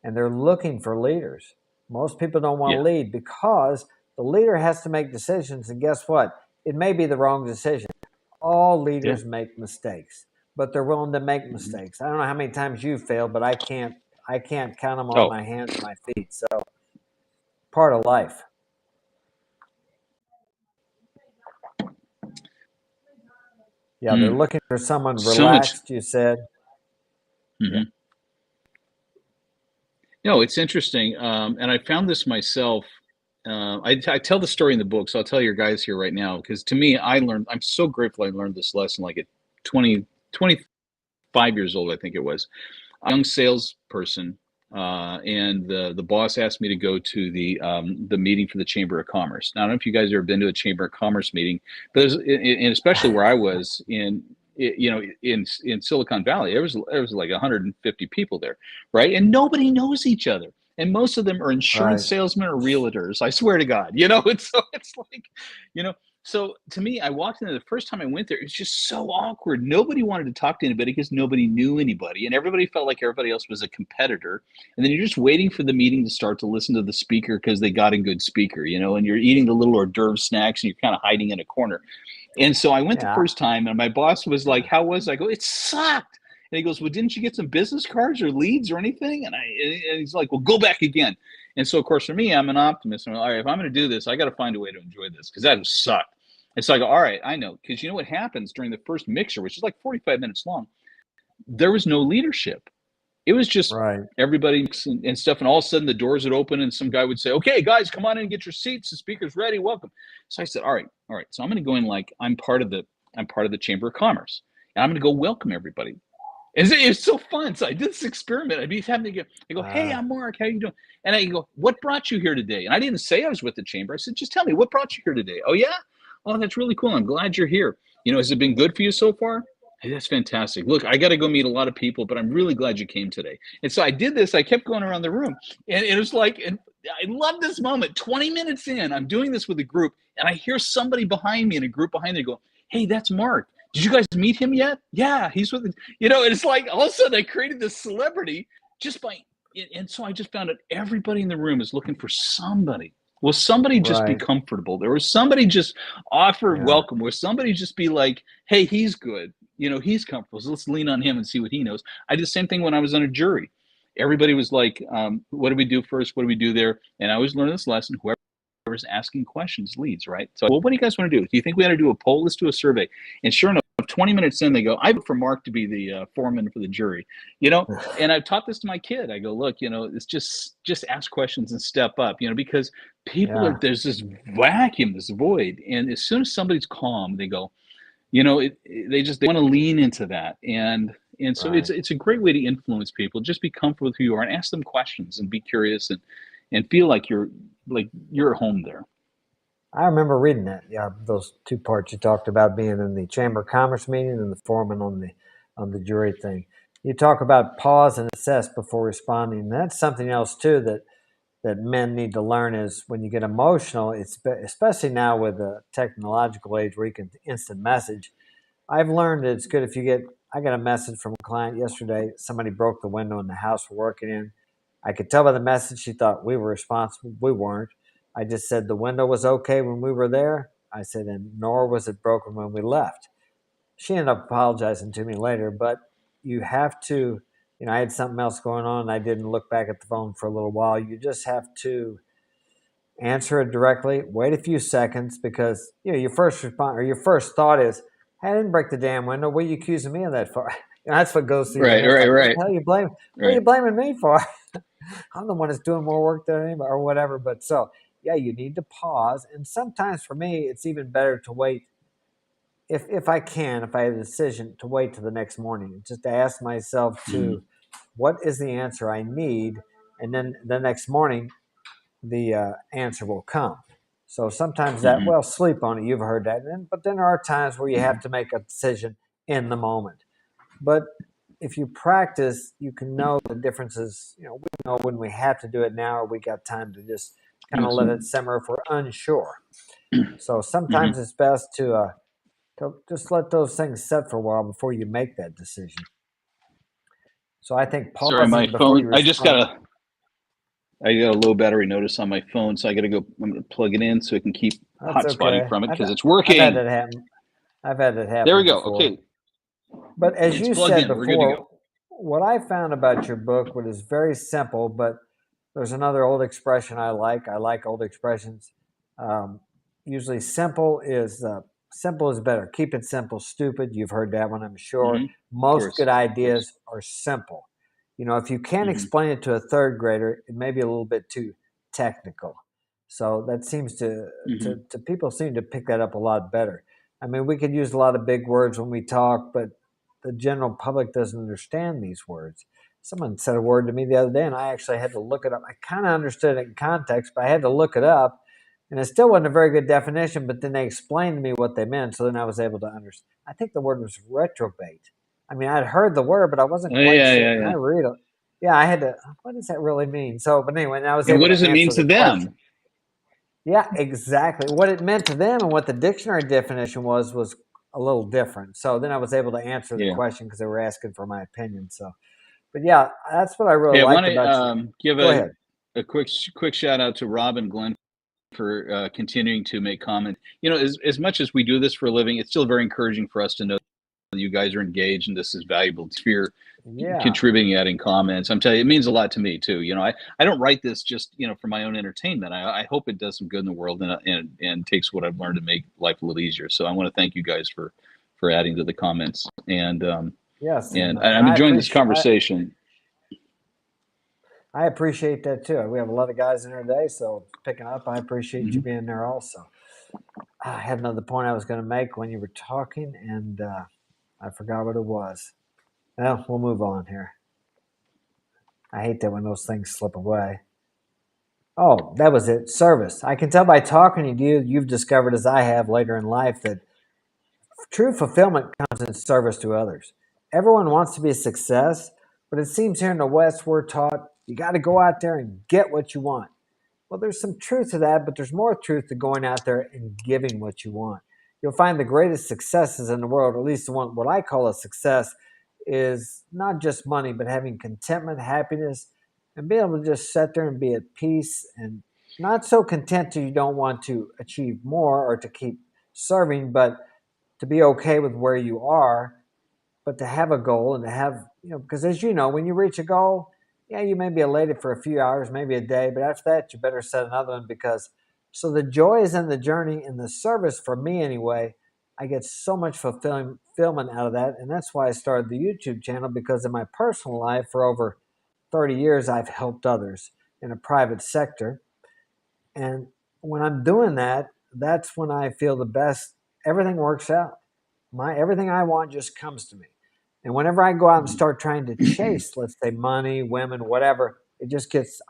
And they're looking for leaders. Most people don't want to lead because the leader has to make decisions. And guess what? It may be the wrong decision. All leaders make mistakes, but they're willing to make mistakes. I don't know how many times you've failed, but I can't count them on my hands and my feet. So part of life. Yeah, they're looking for someone relaxed, you said. No, it's interesting. And I found this myself. I tell the story in the book, so I'll tell your guys here right now, because to me, I'm so grateful I learned this lesson like at 25 years old, I think it was. A young salesperson, and the boss asked me to go to the meeting for the Chamber of Commerce. Now, I don't know if you guys have ever been to a Chamber of Commerce meeting, but and especially where I was in Silicon Valley, there was like 150 people there, right? And nobody knows each other. And most of them are insurance salesmen or realtors. I swear to God, it's like, so to me, I walked in there the first time I went there. It was just so awkward. Nobody wanted to talk to anybody because nobody knew anybody. And everybody felt like everybody else was a competitor. And then you're just waiting for the meeting to start to listen to the speaker because they got a good speaker, and you're eating the little hors d'oeuvre snacks and you're kind of hiding in a corner. And so I went the first time and my boss was like, how was it? I go, it sucked. And he goes, well, didn't you get some business cards or leads or anything? And he's like, well, go back again. And so, of course, for me, I'm an optimist. I'm like, all right, if I'm going to do this, I got to find a way to enjoy this because that sucked. And so I go, all right, I know. Because you know what happens during the first mixer, which is like 45 minutes long, there was no leadership. It was just everybody and stuff. And all of a sudden the doors would open and some guy would say, okay, guys, come on in and get your seats. The speaker's ready. Welcome. So I said, all right. So I'm going to go in like I'm part of the Chamber of Commerce. And I'm going to go welcome everybody. And it was so fun. So I did this experiment. I'd be having to go, hey, I'm Mark. How you doing? And I go, what brought you here today? And I didn't say I was with the chamber. I said, just tell me, what brought you here today? Oh, yeah? Oh, that's really cool. I'm glad you're here. Has it been good for you so far? Hey, that's fantastic. Look, I got to go meet a lot of people, but I'm really glad you came today. And so I did this. I kept going around the room. And it was like, and I love this moment. 20 minutes in, I'm doing this with a group, and I hear somebody behind me in a group behind me go, "Hey, that's Mark. Did you guys meet him yet?" "Yeah, he's with," it's like all of a sudden I created this celebrity just by, and so I just found out everybody in the room is looking for somebody. Will somebody just be Right. comfortable? There was somebody just offer Yeah. welcome. Will somebody just be like, "Hey, he's good. He's comfortable. So let's lean on him and see what he knows." I did the same thing when I was on a jury. Everybody was like, "What do we do first? What do we do there?" And I always learn this lesson: whoever's asking questions leads, right? So, well, what do you guys want to do? Do you think we ought to do a poll? Let's do a survey. And sure enough, 20 minutes in, they go, "I vote for Mark to be the foreman for the jury." And I've taught this to my kid. I go, "Look, it's just ask questions and step up, because Yeah. there's this vacuum, this void, and as soon as somebody's calm, they go, they want to lean into that, and so Right. it's a great way to influence people. Just be comfortable with who you are and ask them questions and be curious and feel like you're at home there. I remember reading that. Yeah, those two parts you talked about being in the Chamber of Commerce meeting and the foreman on the jury thing. You talk about pause and assess before responding. And that's something else too that men need to learn is when you get emotional. It's especially now with the technological age where you can instant message. I've learned that it's good if you get. I got a message from a client yesterday. Somebody broke the window in the house we're working in. I could tell by the message she thought we were responsible. We weren't. I just said the window was okay when we were there. I said, and nor was it broken when we left. She ended up apologizing to me later, but you have to, I had something else going on and I didn't look back at the phone for a little while. You just have to answer it directly. Wait a few seconds because your first response or your first thought is, "Hey, I didn't break the damn window. What are you accusing me of that for?" That's what goes through your Right, head. It's right, like, what right, the hell are you blaming? What are you right. blaming me for? I'm the one that's doing more work than anybody or whatever. But so yeah, you need to pause. And sometimes for me, it's even better to wait. If I can, if I have a decision to wait till the next morning, just to ask myself Mhm. what is the answer I need, and then the next morning the answer will come. So sometimes that, Mhm. well, sleep on it. You've heard that. But then there are times where you have Mhm. to make a decision in the moment. But if you practice, you can know the differences. We know when we have to do it now, or we got time to just kind of let it Awesome. simmer if we're unsure. So Mhm. sometimes it's best to just let those things set for a while before you make that decision. So I think Sorry, my pausing before phone. you respond. I got a low battery notice on my phone, so I got to go. I'm going to plug it in so it can keep That's hotspotting okay. from it I've because it's I've had working. that happen. I've had that There we happen go. before. Okay, But as it's you plugged said in. We're good to before, go. what I found about your book, what is very simple, but there's another old expression I like. I like old expressions. Um, Usually, simple is better. Keep it simple. Stupid. You've heard that one, I'm sure. Of Most course, good of course. ideas are simple. If you can't Hmm. explain it to a third grader, it may be a little bit too technical. So that seems Hmm. to people seem to pick that up a lot better. I mean, we could use a lot of big words when we talk, but the general public doesn't understand these words. Someone said a word to me the other day, and I actually had to look it up. I kind of understood it in context, but I had to look it up, and it still wasn't a very good definition. But then they explained to me what they meant, so then I was able to understand. I think the word was retrobate. I mean, I'd heard the word, but I wasn't Oh quite yeah, sure. yeah, And I yeah. read it. Yeah, I had to. What does that really mean? So, but anyway, and I was And able what to does it mean answer to the question. them? Yeah, exactly. What it meant to them and what the dictionary definition was a little different. So then I was able to answer the Yeah. question because they were asking for my opinion. So, but yeah, that's what I really Hey, I want liked to about you. give Go ahead. a quick shout out to Rob and Glenn for continuing to make comment. As much as we do this for a living, it's still very encouraging for us to know that you guys are engaged and this is valuable to hear Yeah, contributing, adding comments. I'm telling you, it means a lot to me too. I don't write this just for my own entertainment. I hope it does some good in the world and takes what I've learned to make life a little easier. So I want to thank you guys for adding to the comments yes, and and I'm enjoying this conversation. I appreciate that too. We have a lot of guys in here today, so picking up, I appreciate you Hmm. being there also. I had another point I was going to make when you were talking, and I forgot what it was. Well, we'll move on here. I hate that when those things slip away. Oh, that was it. Service. I can tell by talking to you, you've discovered, as I have later in life, that true fulfillment comes in service to others. Everyone wants to be a success, but it seems here in the West we're taught you got to go out there and get what you want. Well, there's some truth to that, but there's more truth to going out there and giving what you want. You'll find the greatest successes in the world, or at least the one what I call a success, is not just money, but having contentment, happiness, and being able to just sit there and be at peace and not so content that you don't want to achieve more or to keep serving, but to be okay with where you are, but to have a goal and to have, because as you know, when you reach a goal, yeah, you may be elated for a few hours, maybe a day, but after that, you better set another one because so the joy is in the journey, in the service for me anyway. I get so much fulfillment out of that. And that's why I started the YouTube channel because in my personal life for over 30 years, I've helped others in a private sector. And when I'm doing that, that's when I feel the best. Everything works out. My everything I want just comes to me. And whenever I go out and start trying to chase, let's say money, women, whatever, it just gets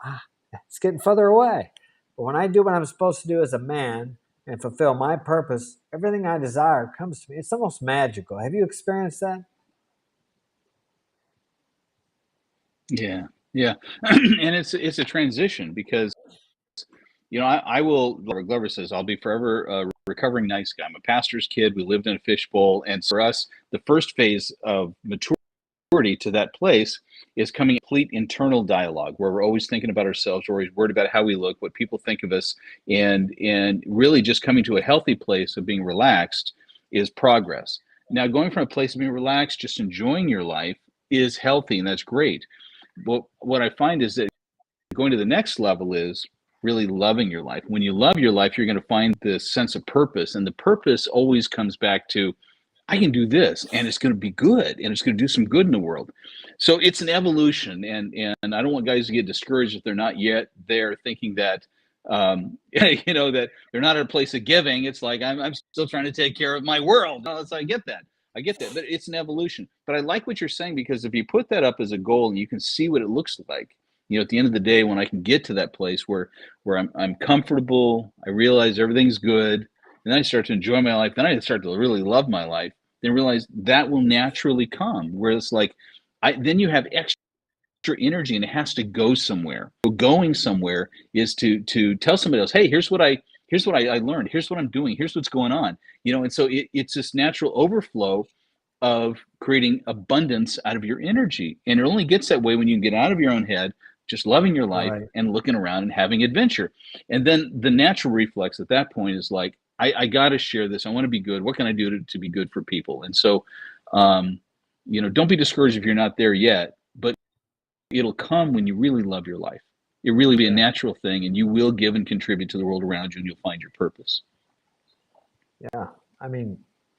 it's getting further away. But when I do what I'm supposed to do as a man and fulfill my purpose, everything I desire comes to me. It's almost magical. Have you experienced that? Yeah, yeah, and it's a transition because I will. Glover says, "I'll be forever a recovering nice guy." I'm a pastor's kid. We lived in a fishbowl, and for us, the first phase of maturity to that place is coming complete internal dialogue where we're always thinking about ourselves, we're always worried about how we look, what people think of us, and really just coming to a healthy place of being relaxed is progress. Now, going from a place of being relaxed, just enjoying your life is healthy, and that's great. But what I find is that going to the next level is really loving your life. When you love your life, you're going to find this sense of purpose, and the purpose always comes back to I can do this and it's going to be good and it's going to do some good in the world. So it's an evolution, and I don't want guys to get discouraged if they're not yet there thinking that that they're not at a place of giving. It's like I'm still trying to take care of my world. No, I get that. I get that, but it's an evolution. But I like what you're saying because if you put that up as a goal and you can see what it looks like, at the end of the day, when I can get to that place where I'm comfortable, I realize everything's good, and then I start to enjoy my life, then I start to really love my life, then realize that will naturally come. Where it's like, then you have extra energy and it has to go somewhere. So going somewhere is to tell somebody else, hey, here's what I learned, here's what I'm doing, here's what's going on. And so it's this natural overflow of creating abundance out of your energy. And it only gets that way when you get out of your own head, just loving your life Right. and looking around and having adventure. And then the natural reflex at that point is like, I got to share this. I want to be good. What can I do to be good for people? And so, don't be discouraged if you're not there yet, but it'll come when you really love your life. It really be a Yeah. natural thing, and you will give and contribute to the world around you, and you'll find your purpose. Yeah. I mean,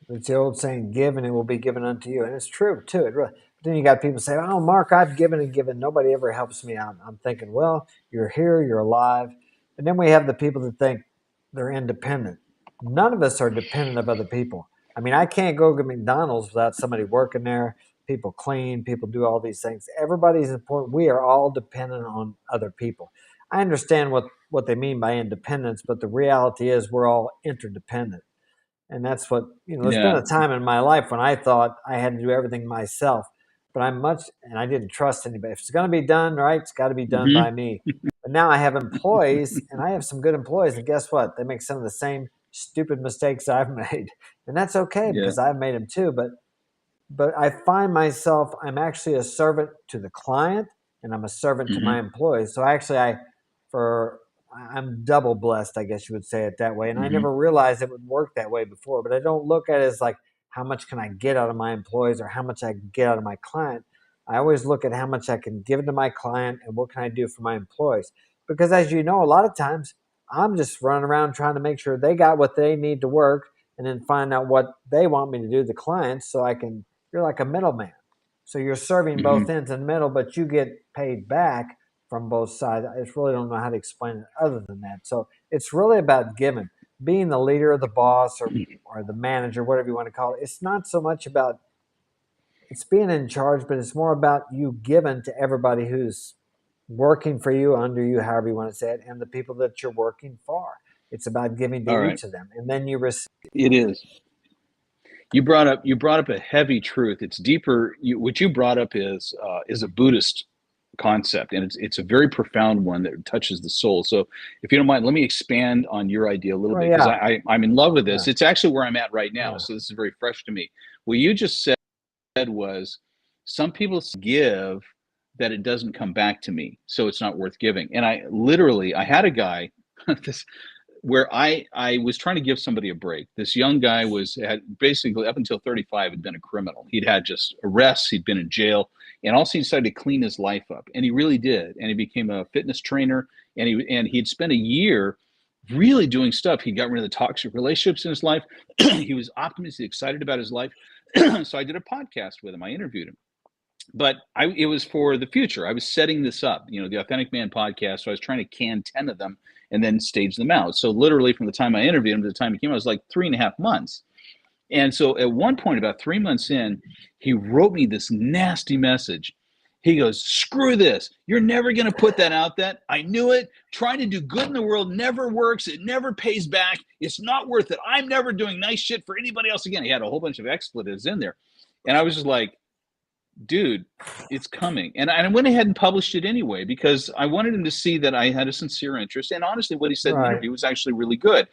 it's the old saying, give and it will be given unto you. And it's true too. It really, but then you got people say, oh, Mark, I've given and given. Nobody ever helps me out. I'm thinking, well, you're here, you're alive. And then we have the people that think they're independent. None of us are dependent of other people. I mean, I can't go to McDonald's without somebody working there. People clean, people do all these things. Everybody's important. We are all dependent on other people. I understand what they mean by independence, but the reality is we're all interdependent. And that's what, there's been Yeah. a time in my life when I thought I had to do everything myself, but and I didn't trust anybody. If it's going to be done right, it's got to be done by Hmm. me. But now I have employees and I have some good employees. And guess what? They make some of the same stupid mistakes I've made. And that's okay Yeah. because I've made them too. But I find myself, I'm actually a servant to the client and I'm a servant to Hmm. my employees. So actually, for I'm double blessed, I guess you would say it that way. And I Hmm. never realized it would work that way before. But I don't look at it as like how much can I get out of my employees or how much I can get out of my client. I always look at how much I can give to my client and what can I do for my employees. Because as you know, a lot of times I'm just running around trying to make sure they got what they need to work and then find out what they want me to do to the clients so I can you're like a middleman. So you're serving Hmm. both ends in the middle, but you get paid back from both sides. I just really don't know how to explain it other than that. So it's really about giving, being the leader, the boss, or the manager, whatever you want to call it. It's not so much about it's being in charge, but it's more about you giving to everybody who's working for you, under you, however you want to say it, and the people that you're working for. It's about giving to All right. each of them, and then you receive. It is. You brought up a heavy truth. It's deeper. What you brought up is a Buddhist concept, and it's a very profound one that touches the soul. So if you don't mind, let me expand on your idea a little Well, bit, because yeah, I'm in love with yeah, this. It's actually where I'm at right now, yeah, so this is very fresh to me. What you just said was, some people give that it doesn't come back to me, so it's not worth giving. And I had a guy this where I was trying to give somebody a break. This young guy had basically up until 35 had been a criminal. He'd had just arrests, he'd been in jail, and also he decided to clean his life up, and he really did. And he became a fitness trainer, and he'd spent a year really doing stuff. He got rid of the toxic relationships in his life. He was optimistic, excited about his life. So I did a podcast with him. I interviewed him, but it was for the future. I was setting this up, the Authentic Man podcast. So I was trying to can 10 of them and then stage them out. So literally from the time I interviewed him to the time he came out, it was like 3.5 months. And so at one point, about 3 months in, he wrote me this nasty message. He goes, "Screw this. You're never going to put that out there. I knew it. Trying to do good in the world never works. It never pays back. It's not worth it. I'm never doing nice shit for anybody else again." He had a whole bunch of expletives in there. And I was just like, dude, it's coming. And I went ahead and published it anyway, because I wanted him to see that I had a sincere interest. And honestly, what he said in the right, interview was actually really good.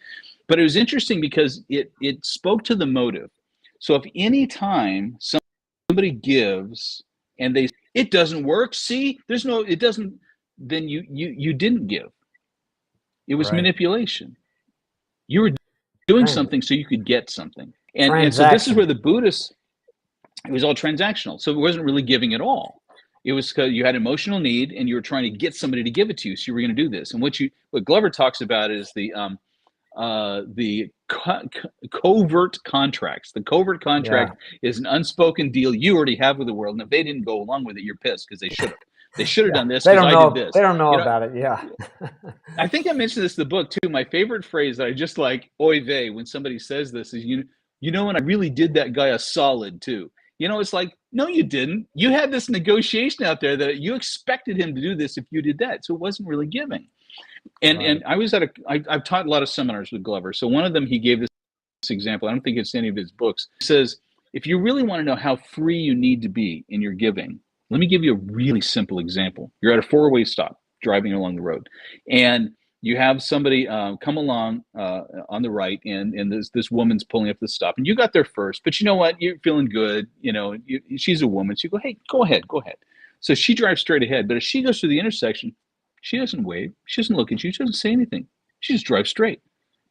But it was interesting because it spoke to the motive. So if any time somebody gives and it doesn't work, see, it doesn't, then you didn't give. It was right. manipulation. You were doing something so you could get something. And so this is where Transaction. the Buddhists, it was all transactional. So it wasn't really giving at all. It was because you had emotional need and you were trying to get somebody to give it to you. So you were going to do this. And what Glover talks about is the covert contracts. The covert contract is an unspoken deal you already have with the world. And if they didn't go along with it, you're pissed because they should have. They should have Yeah, done this they because don't I did know. this. They don't know about it. Yeah, I think I mentioned this in the book too. My favorite phrase that I just like, oy vey, when somebody says this is, and I really did that guy a solid too. It's like, no, you didn't. You had this negotiation out there that you expected him to do this if you did that. So it wasn't really giving. And right, I was I've taught a lot of seminars with Glover. So one of them, he gave this example. I don't think it's any of his books. He says, if you really want to know how free you need to be in your giving, let me give you a really simple example. You're at a four-way stop driving along the road, and you have somebody come along on the right, and this woman's pulling up the stop, and you got there first. But you know what? You're feeling good. She's a woman, so you go, "Hey, go ahead." So she drives straight ahead, but as she goes through the intersection, she doesn't wave. She doesn't look at you. She doesn't say anything. She just drives straight.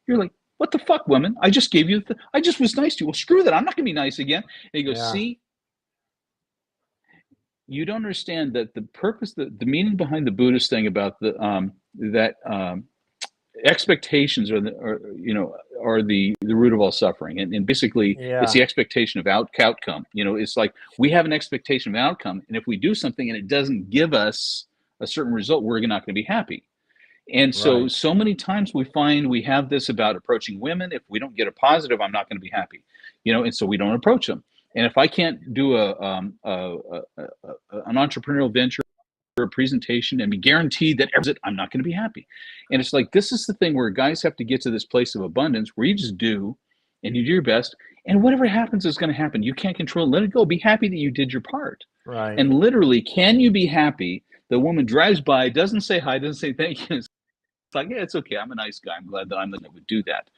You're like, "What the fuck, woman? I just gave you, I just was nice to you." "Well, screw that. I'm not going to be nice again." And he goes, yeah, "See, you don't understand that the purpose, the meaning behind the Buddhist thing about that expectations are the root of all suffering, and basically it's yeah, the expectation of outcome. It's like we have an expectation of outcome, and if we do something and it doesn't give us a certain result, we're not going to be happy. And right, so many times we find we have this about approaching women. If we don't get a positive, I'm not going to be happy, and so we don't approach them. And if I can't do an entrepreneurial venture or a presentation and be guaranteed that I'm not going to be happy. And it's like, this is the thing where guys have to get to this place of abundance where you just do and you do your best. And whatever happens is going to happen. You can't control it. Let it go. Be happy that you did your part. right. And literally, can you be happy? The woman drives by, doesn't say hi, doesn't say thank you. It's like, yeah, it's okay. I'm a nice guy. I'm glad that I'm the one that would do that.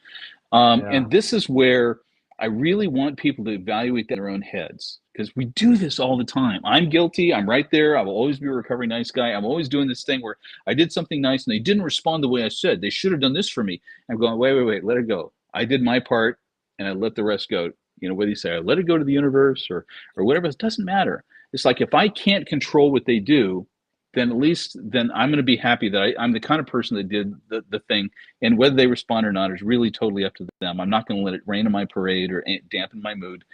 Yeah, And this is where I really want people to evaluate that in their own heads, because we do this all the time. I'm guilty. I'm right there. I will always be a recovering nice guy. I'm always doing this thing where I did something nice and they didn't respond the way I said. They should have done this for me. I'm going, wait, let it go. I did my part and I let the rest go. Whether you say I let it go to the universe or whatever, it doesn't matter. It's like, if I can't control what they do, then at least then I'm going to be happy that I'm the kind of person that did the thing, and whether they respond or not is really totally up to them. I'm not going to let it rain on my parade or dampen my mood,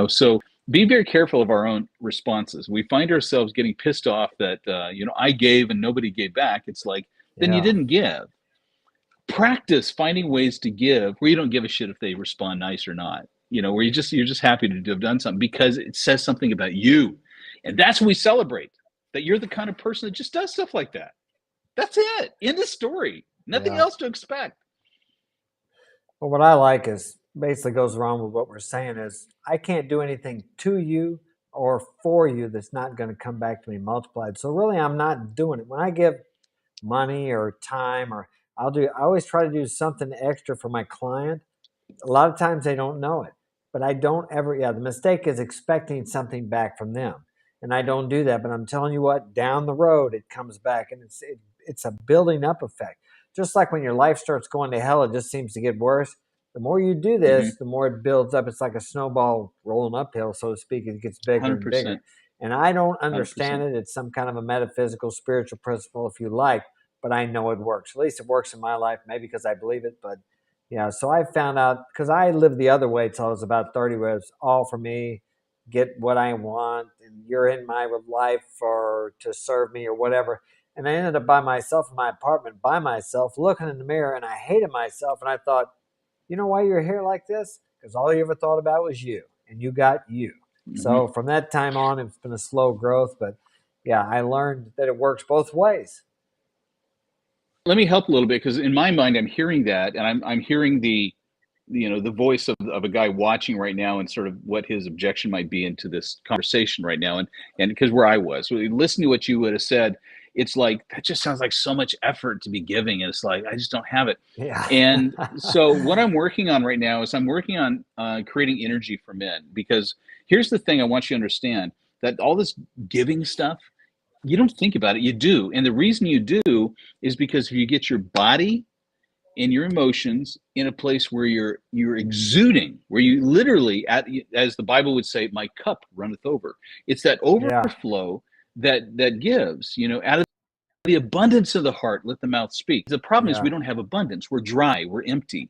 so be very careful of our own responses. We find ourselves getting pissed off that I gave and nobody gave back. It's like, then you yeah, didn't give. Practice finding ways to give where you don't give a shit if they respond nice or not, where you're just happy to have done something because it says something about you. And that's when we celebrate that you're the kind of person that just does stuff like that. That's it. End of story. Nothing yeah. else to expect. Well, what I like is basically goes along with what we're saying is I can't do anything to you, or for you that's not going to come back to me multiplied. So really, I'm not doing it. When I give money or time, or I always try to do something extra for my client. A lot of times they don't know it, but I don't ever, the mistake is expecting something back from them. And I don't do that, but I'm telling you what, down the road, it comes back, and it's a building up effect. Just like when your life starts going to hell, it just seems to get worse. The more you do Mm-hmm. this, the more it builds up. It's like a snowball rolling uphill, so to speak. It gets bigger and bigger. 100%. And I don't understand 100%. it. It's some kind of a metaphysical, spiritual principle, if you like, but I know it works. At least it works in my life, maybe because I believe it, but yeah, so I found out because I lived the other way till I was about 30, where it's all for me, get what I want, and you're in my life for to serve me or whatever. And I ended up by myself in my apartment, by myself, looking in the mirror, and I hated myself. And I thought, you know why you're here like this? Because all you ever thought about was you, and you got you. Mm-hmm. So from that time on, it's been a slow growth, but yeah, I learned that it works both ways. Let me help a little bit, because in my mind, I'm hearing that, and I'm hearing the the voice of a guy watching right now, and sort of what his objection might be into this conversation right now, and because where I was listening to what you would have said, it's like that just sounds like so much effort to be giving, and it's like I just don't have it. Yeah. And so what I'm working on right now is I'm working on creating energy for men, because here's the thing I want you to understand, that all this giving stuff, you don't think about it, you do. And the reason you do is because if you get your body and your emotions in a place where you're exuding, where you literally, as the Bible would say, my cup runneth over. It's that Yeah. overflow that gives, out of the abundance of the heart, let the mouth speak. The problem is we Yeah. don't have abundance. We're dry, we're empty.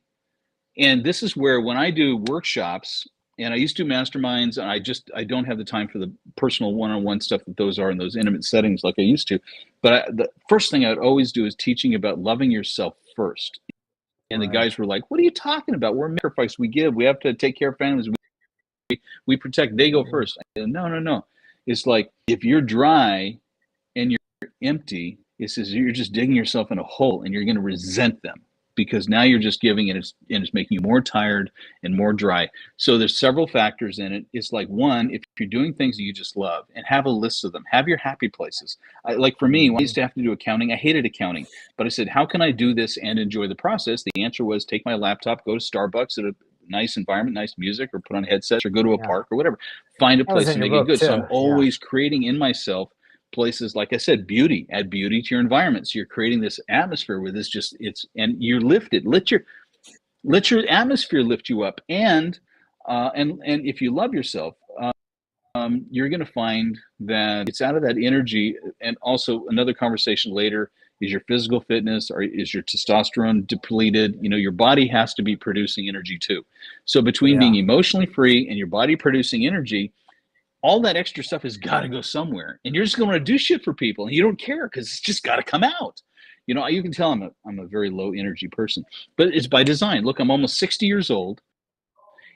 And this is where, when I do workshops, and I used to do masterminds, and I don't have the time for the personal one-on-one stuff that those are in those intimate settings like I used to. But the first thing I'd always do is teaching about loving yourself first. And the Right. guys were like, "What are you talking about? We're a sacrifice. We give. We have to take care of families. We protect. They go Yeah. first." I said, no, no, no. It's like, if you're dry and you're empty, it says you're just digging yourself in a hole, and you're going to resent them, because now you're just giving, and it's making you more tired and more dry. So there's several factors in it. It's like, one, if you're doing things that you just love, and have a list of them, have your happy places. Like for me, when I Mhm. used to have to do accounting, I hated accounting, but I said, how can I do this and enjoy the process? The answer was take my laptop, go to Starbucks at a nice environment, nice music, or put on headsets, or go to a Yeah. park or whatever. Find a That was place in to your make it book good. So I'm too. Yeah. always creating in myself places, like I said, beauty. Add beauty to your environment. So you're creating this atmosphere where this just and you're lifted. Let your atmosphere lift you up, and if you love yourself, you're going to find that it's out of that energy. And also, another conversation later is your physical fitness, or is your testosterone depleted? Your body has to be producing energy too. So between being Yeah. emotionally free and your body producing energy, all that extra stuff has got to go somewhere, and you're just going to do shit for people, and you don't care, because it's just got to come out. You can tell I'm a very low energy person, but it's by design. Look, I'm almost 60 years old,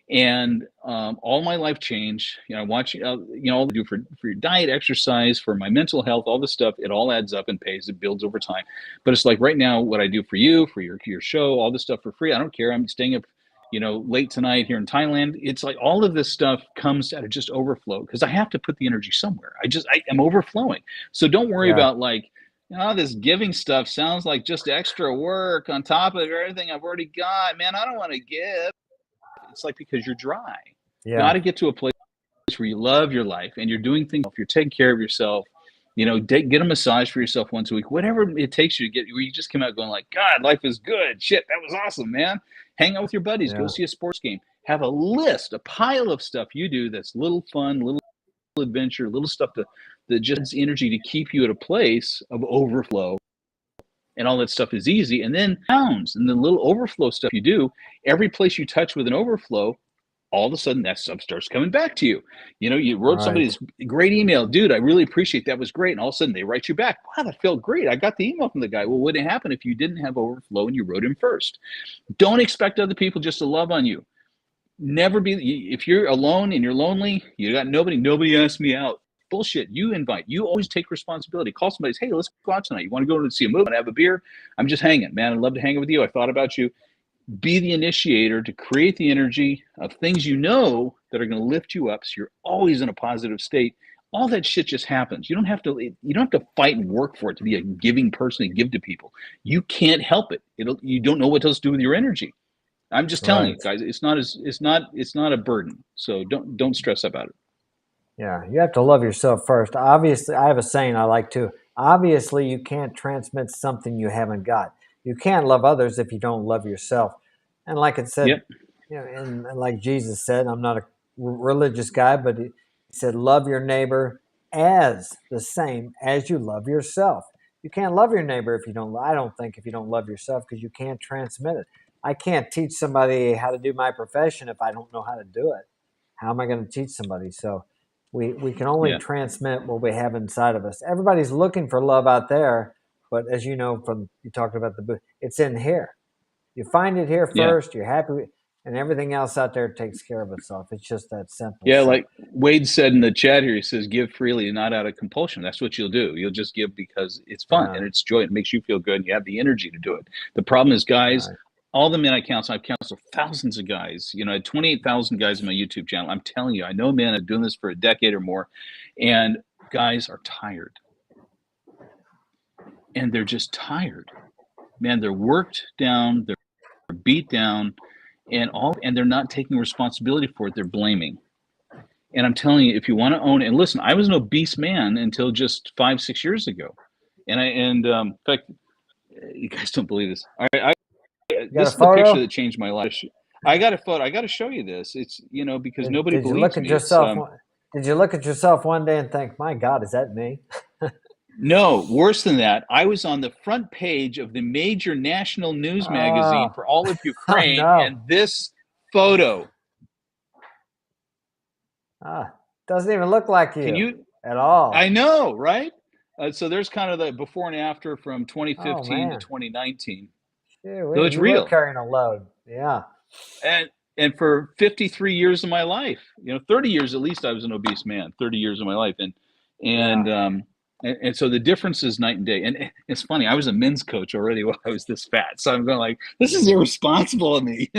and all my life changed. I watch, all I do for your diet, exercise, for my mental health, all this stuff. It all adds up and pays. It builds over time. But it's like right now, what I do for you, for your show, all this stuff for free. I don't care. I'm staying up, late tonight here in Thailand. It's like all of this stuff comes out of just overflow, because I have to put the energy somewhere. I am overflowing. So don't worry Yeah. about, like, this giving stuff sounds like just extra work on top of everything I've already got. Man, I don't want to give. It's like, because you're dry. You got Yeah. to get to a place where you love your life, and you're doing things. If you're taking care of yourself, get a massage for yourself once a week, whatever it takes you to get where you just come out going like, God, life is good. Shit, that was awesome, man. Hang out with your buddies, go Yeah. see a sports game, have a list, a pile of stuff you do that's little fun, little adventure, little stuff that just energy to keep you at a place of overflow. And all that stuff is easy. And then pounds and the little overflow stuff you do, every place you touch with an overflow, all of a sudden that stuff starts coming back to you. You wrote Right. somebody's great email, dude, I really appreciate that, was great. And all of a sudden they write you back, wow, that felt great. I got the email from the guy. Well, what would happen if you didn't have overflow and you wrote him first? Don't expect other people just to love on you. Never be, if you're alone and you're lonely, you got nobody asked me out. Bullshit. You invite. You always take responsibility. Call somebody. Hey, let's go out tonight. You want to go to see a movie and have a beer? I'm just hanging, man. I'd love to hang with you. I thought about you. Be the initiator to create the energy of things that are going to lift you up, so you're always in a positive state. All that shit just happens. You don't have to fight and work for it to be a giving person and give to people. You can't help it. You don't know what else to do with your energy. I'm just telling you, guys, it's not a burden. So don't stress about it. Yeah, you have to love yourself first. Obviously, I have a saying I like to. Obviously, you can't transmit something you haven't got. You can't love others if you don't love yourself. And like it said, Yep. and like Jesus said, I'm not a religious guy, but he said, love your neighbor as the same as you love yourself. You can't love your neighbor if you don't. I don't think if you don't love yourself, because you can't transmit it. I can't teach somebody how to do my profession if I don't know how to do it. How am I going to teach somebody? So we can only Yeah. transmit what we have inside of us. Everybody's looking for love out there, but as you know from you talked about the book, it's in here. You find it here Yeah. first. You're happy, and everything else out there takes care of itself. It's just that simple. Yeah, So, like Wade said in the chat here, he says, give freely and not out of compulsion. That's what you'll do. You'll just give because it's fun and it's joy. It makes you feel good and you have the energy to do it. The problem is, guys, right. all the men I've counseled thousands of guys. I had 28,000 guys on my YouTube channel. I'm telling you, I know men are doing this for a decade or more, and guys are tired. And they're just tired. Man, they're worked down, they're beat down, and they're not taking responsibility for it. They're blaming. And I'm telling you, if you want to own it, and listen, I was an obese man until just 5-6 years ago. In fact, you guys don't believe this. All right, this is the picture that changed my life. I got a photo. I got to show you this. It's because nobody believes me. Did you look at yourself one day and think, "My God, is that me?" No, worse than that. I was on the front page of the major national news magazine for all of Ukraine, and this photo. Doesn't even look like you at all. I know, right? So there's kind of the before and after from 2015 to 2019. So it's real. Were carrying a load, yeah. And for 53 years of my life, 30 years at least, I was an obese man. 30 years of my life, and so the difference is night and day. And it's funny, I was a men's coach already while I was this fat, so I'm going like, this is irresponsible of me.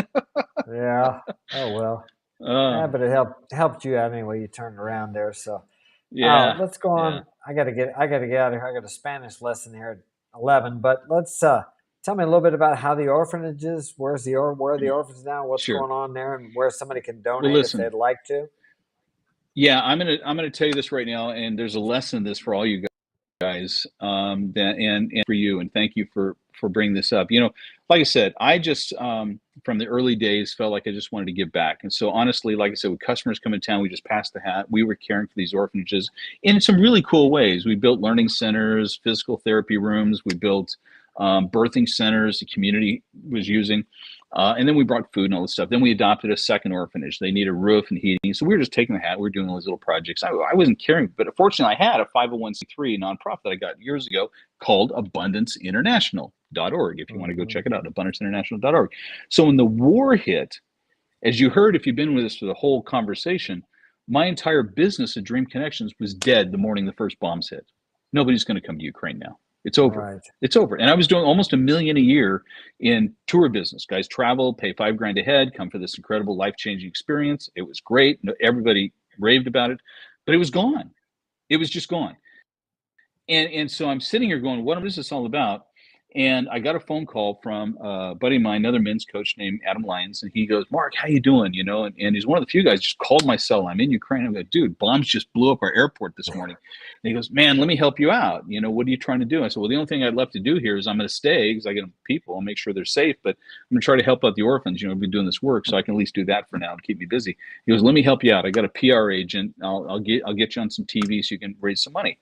Yeah. Oh well. Yeah, but it helped you out anyway. You turned around there, so yeah. Let's go on. Yeah. I gotta get out of here. I got a Spanish lesson here at 11. But let's tell me a little bit about how the orphanage is. Where are the orphans now? What's going on there, and where somebody can donate if they'd like to. Yeah, I'm gonna tell you this right now, and there's a lesson in this for all you guys, and for you, and thank you for bringing this up. Like I said, I just from the early days felt like I just wanted to give back, and so honestly, like I said, with customers come in town, we just passed the hat. We were caring for these orphanages in some really cool ways. We built learning centers, physical therapy rooms. We built birthing centers the community was using. And then we brought food and all this stuff. Then we adopted a second orphanage. They need a roof and heating. So we were just taking the hat. We were doing all these little projects. I wasn't caring, but fortunately I had a 501c3 nonprofit that I got years ago called abundanceinternational.org. If you want to go check it out, abundanceinternational.org. So when the war hit, as you heard, if you've been with us for the whole conversation, my entire business at Dream Connections was dead the morning the first bombs hit. Nobody's going to come to Ukraine now. It's over. Right. It's over. And I was doing almost $1 million a year in tour business. Guys travel, pay $5,000 a head, come for this incredible life-changing experience. It was great. Everybody raved about it, but it was gone. It was just gone. And so I'm sitting here going, what is this all about? And I got a phone call from a buddy of mine, another men's coach named Adam Lyons, and he goes, Mark, how you doing? And he's one of the few guys just called my cell. I'm in Ukraine. I'm like, dude, bombs just blew up our airport this morning. And he goes, man, let me help you out. What are you trying to do? I said, well, the only thing I'd love to do here is I'm going to stay because I get people. I'll make sure they're safe, but I'm going to try to help out the orphans. I've been doing this work, so I can at least do that for now to keep me busy. He goes, let me help you out. I got a PR agent. I'll get you on some TV so you can raise some money.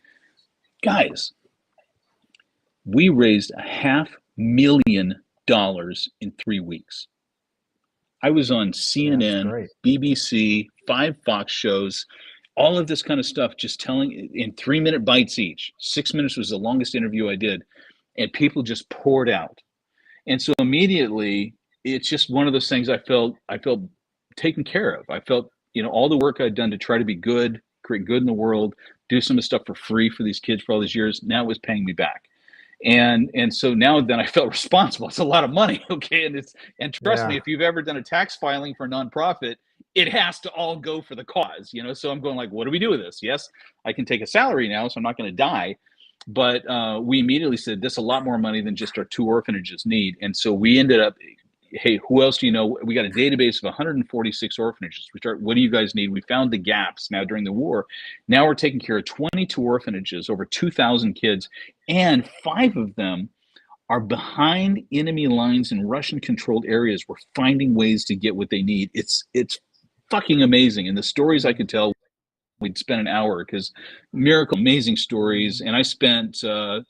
Guys, we raised $500,000 in 3 weeks. I was on CNN, BBC, 5 Fox shows, all of this kind of stuff, just telling in 3-minute bites each. 6 minutes was the longest interview I did, and people just poured out. And so immediately, it's just one of those things I felt taken care of. I felt, all the work I'd done to try to be good, create good in the world, do some of the stuff for free for these kids for all these years, now it was paying me back. And so now then I felt responsible. It's a lot of money, okay? And trust me, if you've ever done a tax filing for a nonprofit, it has to all go for the cause, you know? So I'm going like, what do we do with this? Yes, I can take a salary now, so I'm not going to die. But we immediately said, this is a lot more money than just our 2 orphanages need. And so we ended up, hey, who else do you know? We got a database of 146 orphanages. We start, what do you guys need? We found the gaps now during the war. Now we're taking care of 22 orphanages, over 2,000 kids, and 5 of them are behind enemy lines in Russian-controlled areas. We're finding ways to get what they need. It's fucking amazing. And the stories I could tell, we'd spend an hour, because miracle, amazing stories. And I spent 2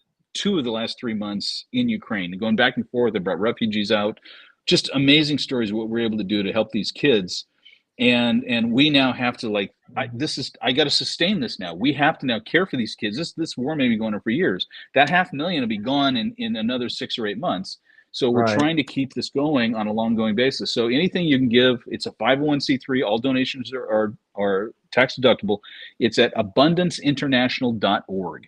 of the last 3 months in Ukraine, going back and forth. I brought refugees out. Just amazing stories of what we're able to do to help these kids. And we now have to, like, I got to sustain this now. We have to now care for these kids. This war may be going on for years. That 500,000 will be gone in another 6 or 8 months. So we're trying to keep this going on a long-going basis. So anything you can give, it's a 501c3. All donations are tax deductible. It's at abundanceinternational.org.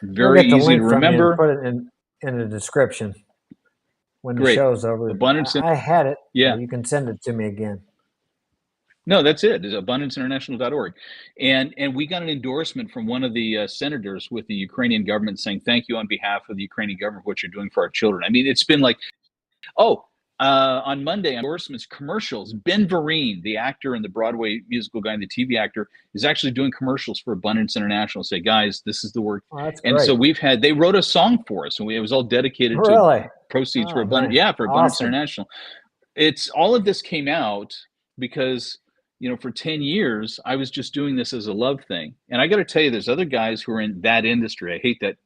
Very easy to remember. Put it in the description when the Great. show's over. I had it. Yeah. You can send it to me again. No, that's it. It's abundanceinternational.org. And we got an endorsement from one of the senators with the Ukrainian government saying, thank you on behalf of the Ukrainian government for what you're doing for our children. I mean, it's been like, on Monday, endorsements, commercials. Ben Vereen, the actor and the Broadway musical guy and the TV actor, is actually doing commercials for Abundance International. Say, guys, this is the work. Oh, that's and great. So they wrote a song for us, and it was all dedicated to proceeds for Abundance. Yeah, for Abundance International. It's all of this came out because, you know, for 10 years, I was just doing this as a love thing. And I got to tell you, there's other guys who are in that industry. I hate that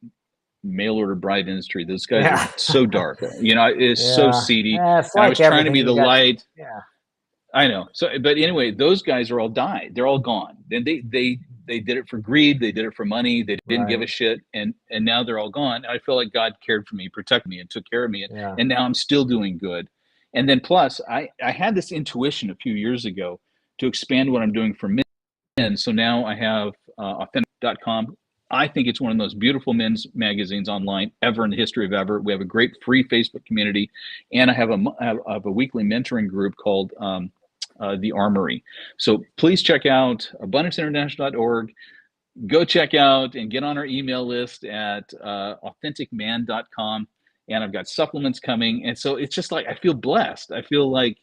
mail order bride industry. Those guys are so dark. You know, it's so seedy. Like I was trying to be the light. Yeah. I know. So, but anyway, those guys are all died. They're all gone. And they did it for greed. They did it for money. They didn't give a shit. And now they're all gone. I feel like God cared for me, protected me, and took care of me. And now I'm still doing good. And then plus, I had this intuition a few years ago to expand what I'm doing for men. So now I have authentic.com. I think it's one of the most beautiful men's magazines online ever in the history of ever. We have a great free Facebook community, and I have a weekly mentoring group called The Armory. So please check out abundanceinternational.org. Go check out and get on our email list at authenticman.com. And I've got supplements coming. And so it's just like, I feel blessed. I feel like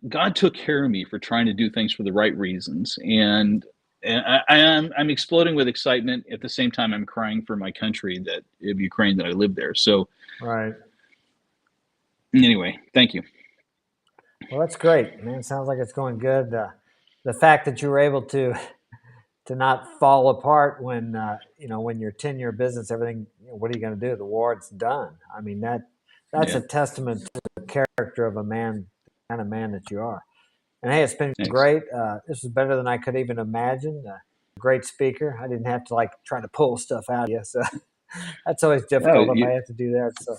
God took care of me for trying to do things for the right reasons. And I'm exploding with excitement. At the same time, I'm crying for my country, of Ukraine, that I live there. So, anyway, thank you. Well, that's great, man. Sounds like it's going good. The fact that you were able to not fall apart when when your 10-year business, everything. What are you going to do? The war, it's done. I mean, that's a testament to the character of a man, the kind of man that you are. And hey, it's been great. This is better than I could even imagine. Great speaker. I didn't have to try to pull stuff out of you. So that's always difficult if I have to do that. So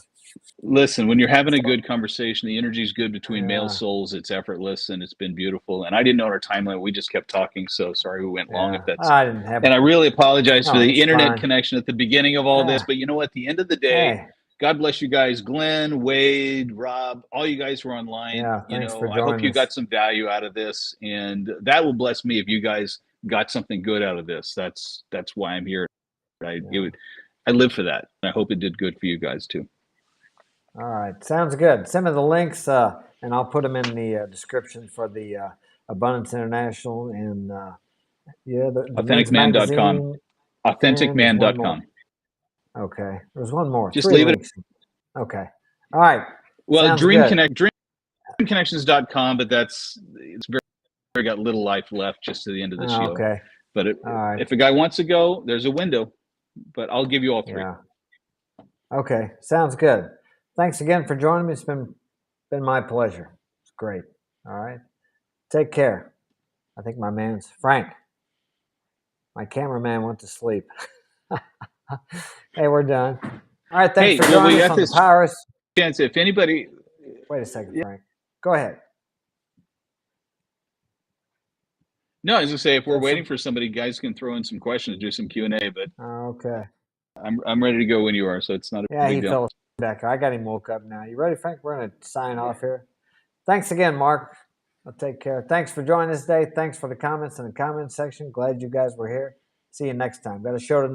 listen, when you're having a good conversation, the energy is good between male souls. It's effortless and it's been beautiful. And I didn't know our time limit. We just kept talking. So sorry we went long. If that's I didn't have. And I really apologize for the internet connection at the beginning of all this. But you know what? At the end of the day. God bless you guys, Glenn, Wade, Rob, all you guys who are online. Yeah, thanks for joining I hope you got some value out of this, and that will bless me if you guys got something good out of this. That's why I'm here. I live for that. I hope it did good for you guys too. All right, sounds good. Send me the links, and I'll put them in the description for the Abundance International and the authenticman.com. Authenticman.com. Okay. There's one more. Just leave it. Okay. All right. Well, dreamconnections.com, but it's very got little life left just to the end of the show. Okay. But if a guy wants to go, there's a window, but I'll give you all 3. Yeah. Okay. Sounds good. Thanks again for joining me. It's been my pleasure. It's great. All right. Take care. I think my man's Frank. My cameraman went to sleep. Hey, we're done. All right, thanks for joining us on the Powers. Chance, if anybody... Wait a second, Frank. Go ahead. No, I was going to say, if we're waiting for somebody, guys can throw in some questions, do some Q&A, but okay. I'm ready to go when you are, so it's not a big deal. Yeah, he fell back. I got him woke up now. You ready, Frank? We're going to sign off here. Thanks again, Mark. Well, take care. Thanks for joining us today. Thanks for the comments in the comments section. Glad you guys were here. See you next time. Got a show tonight.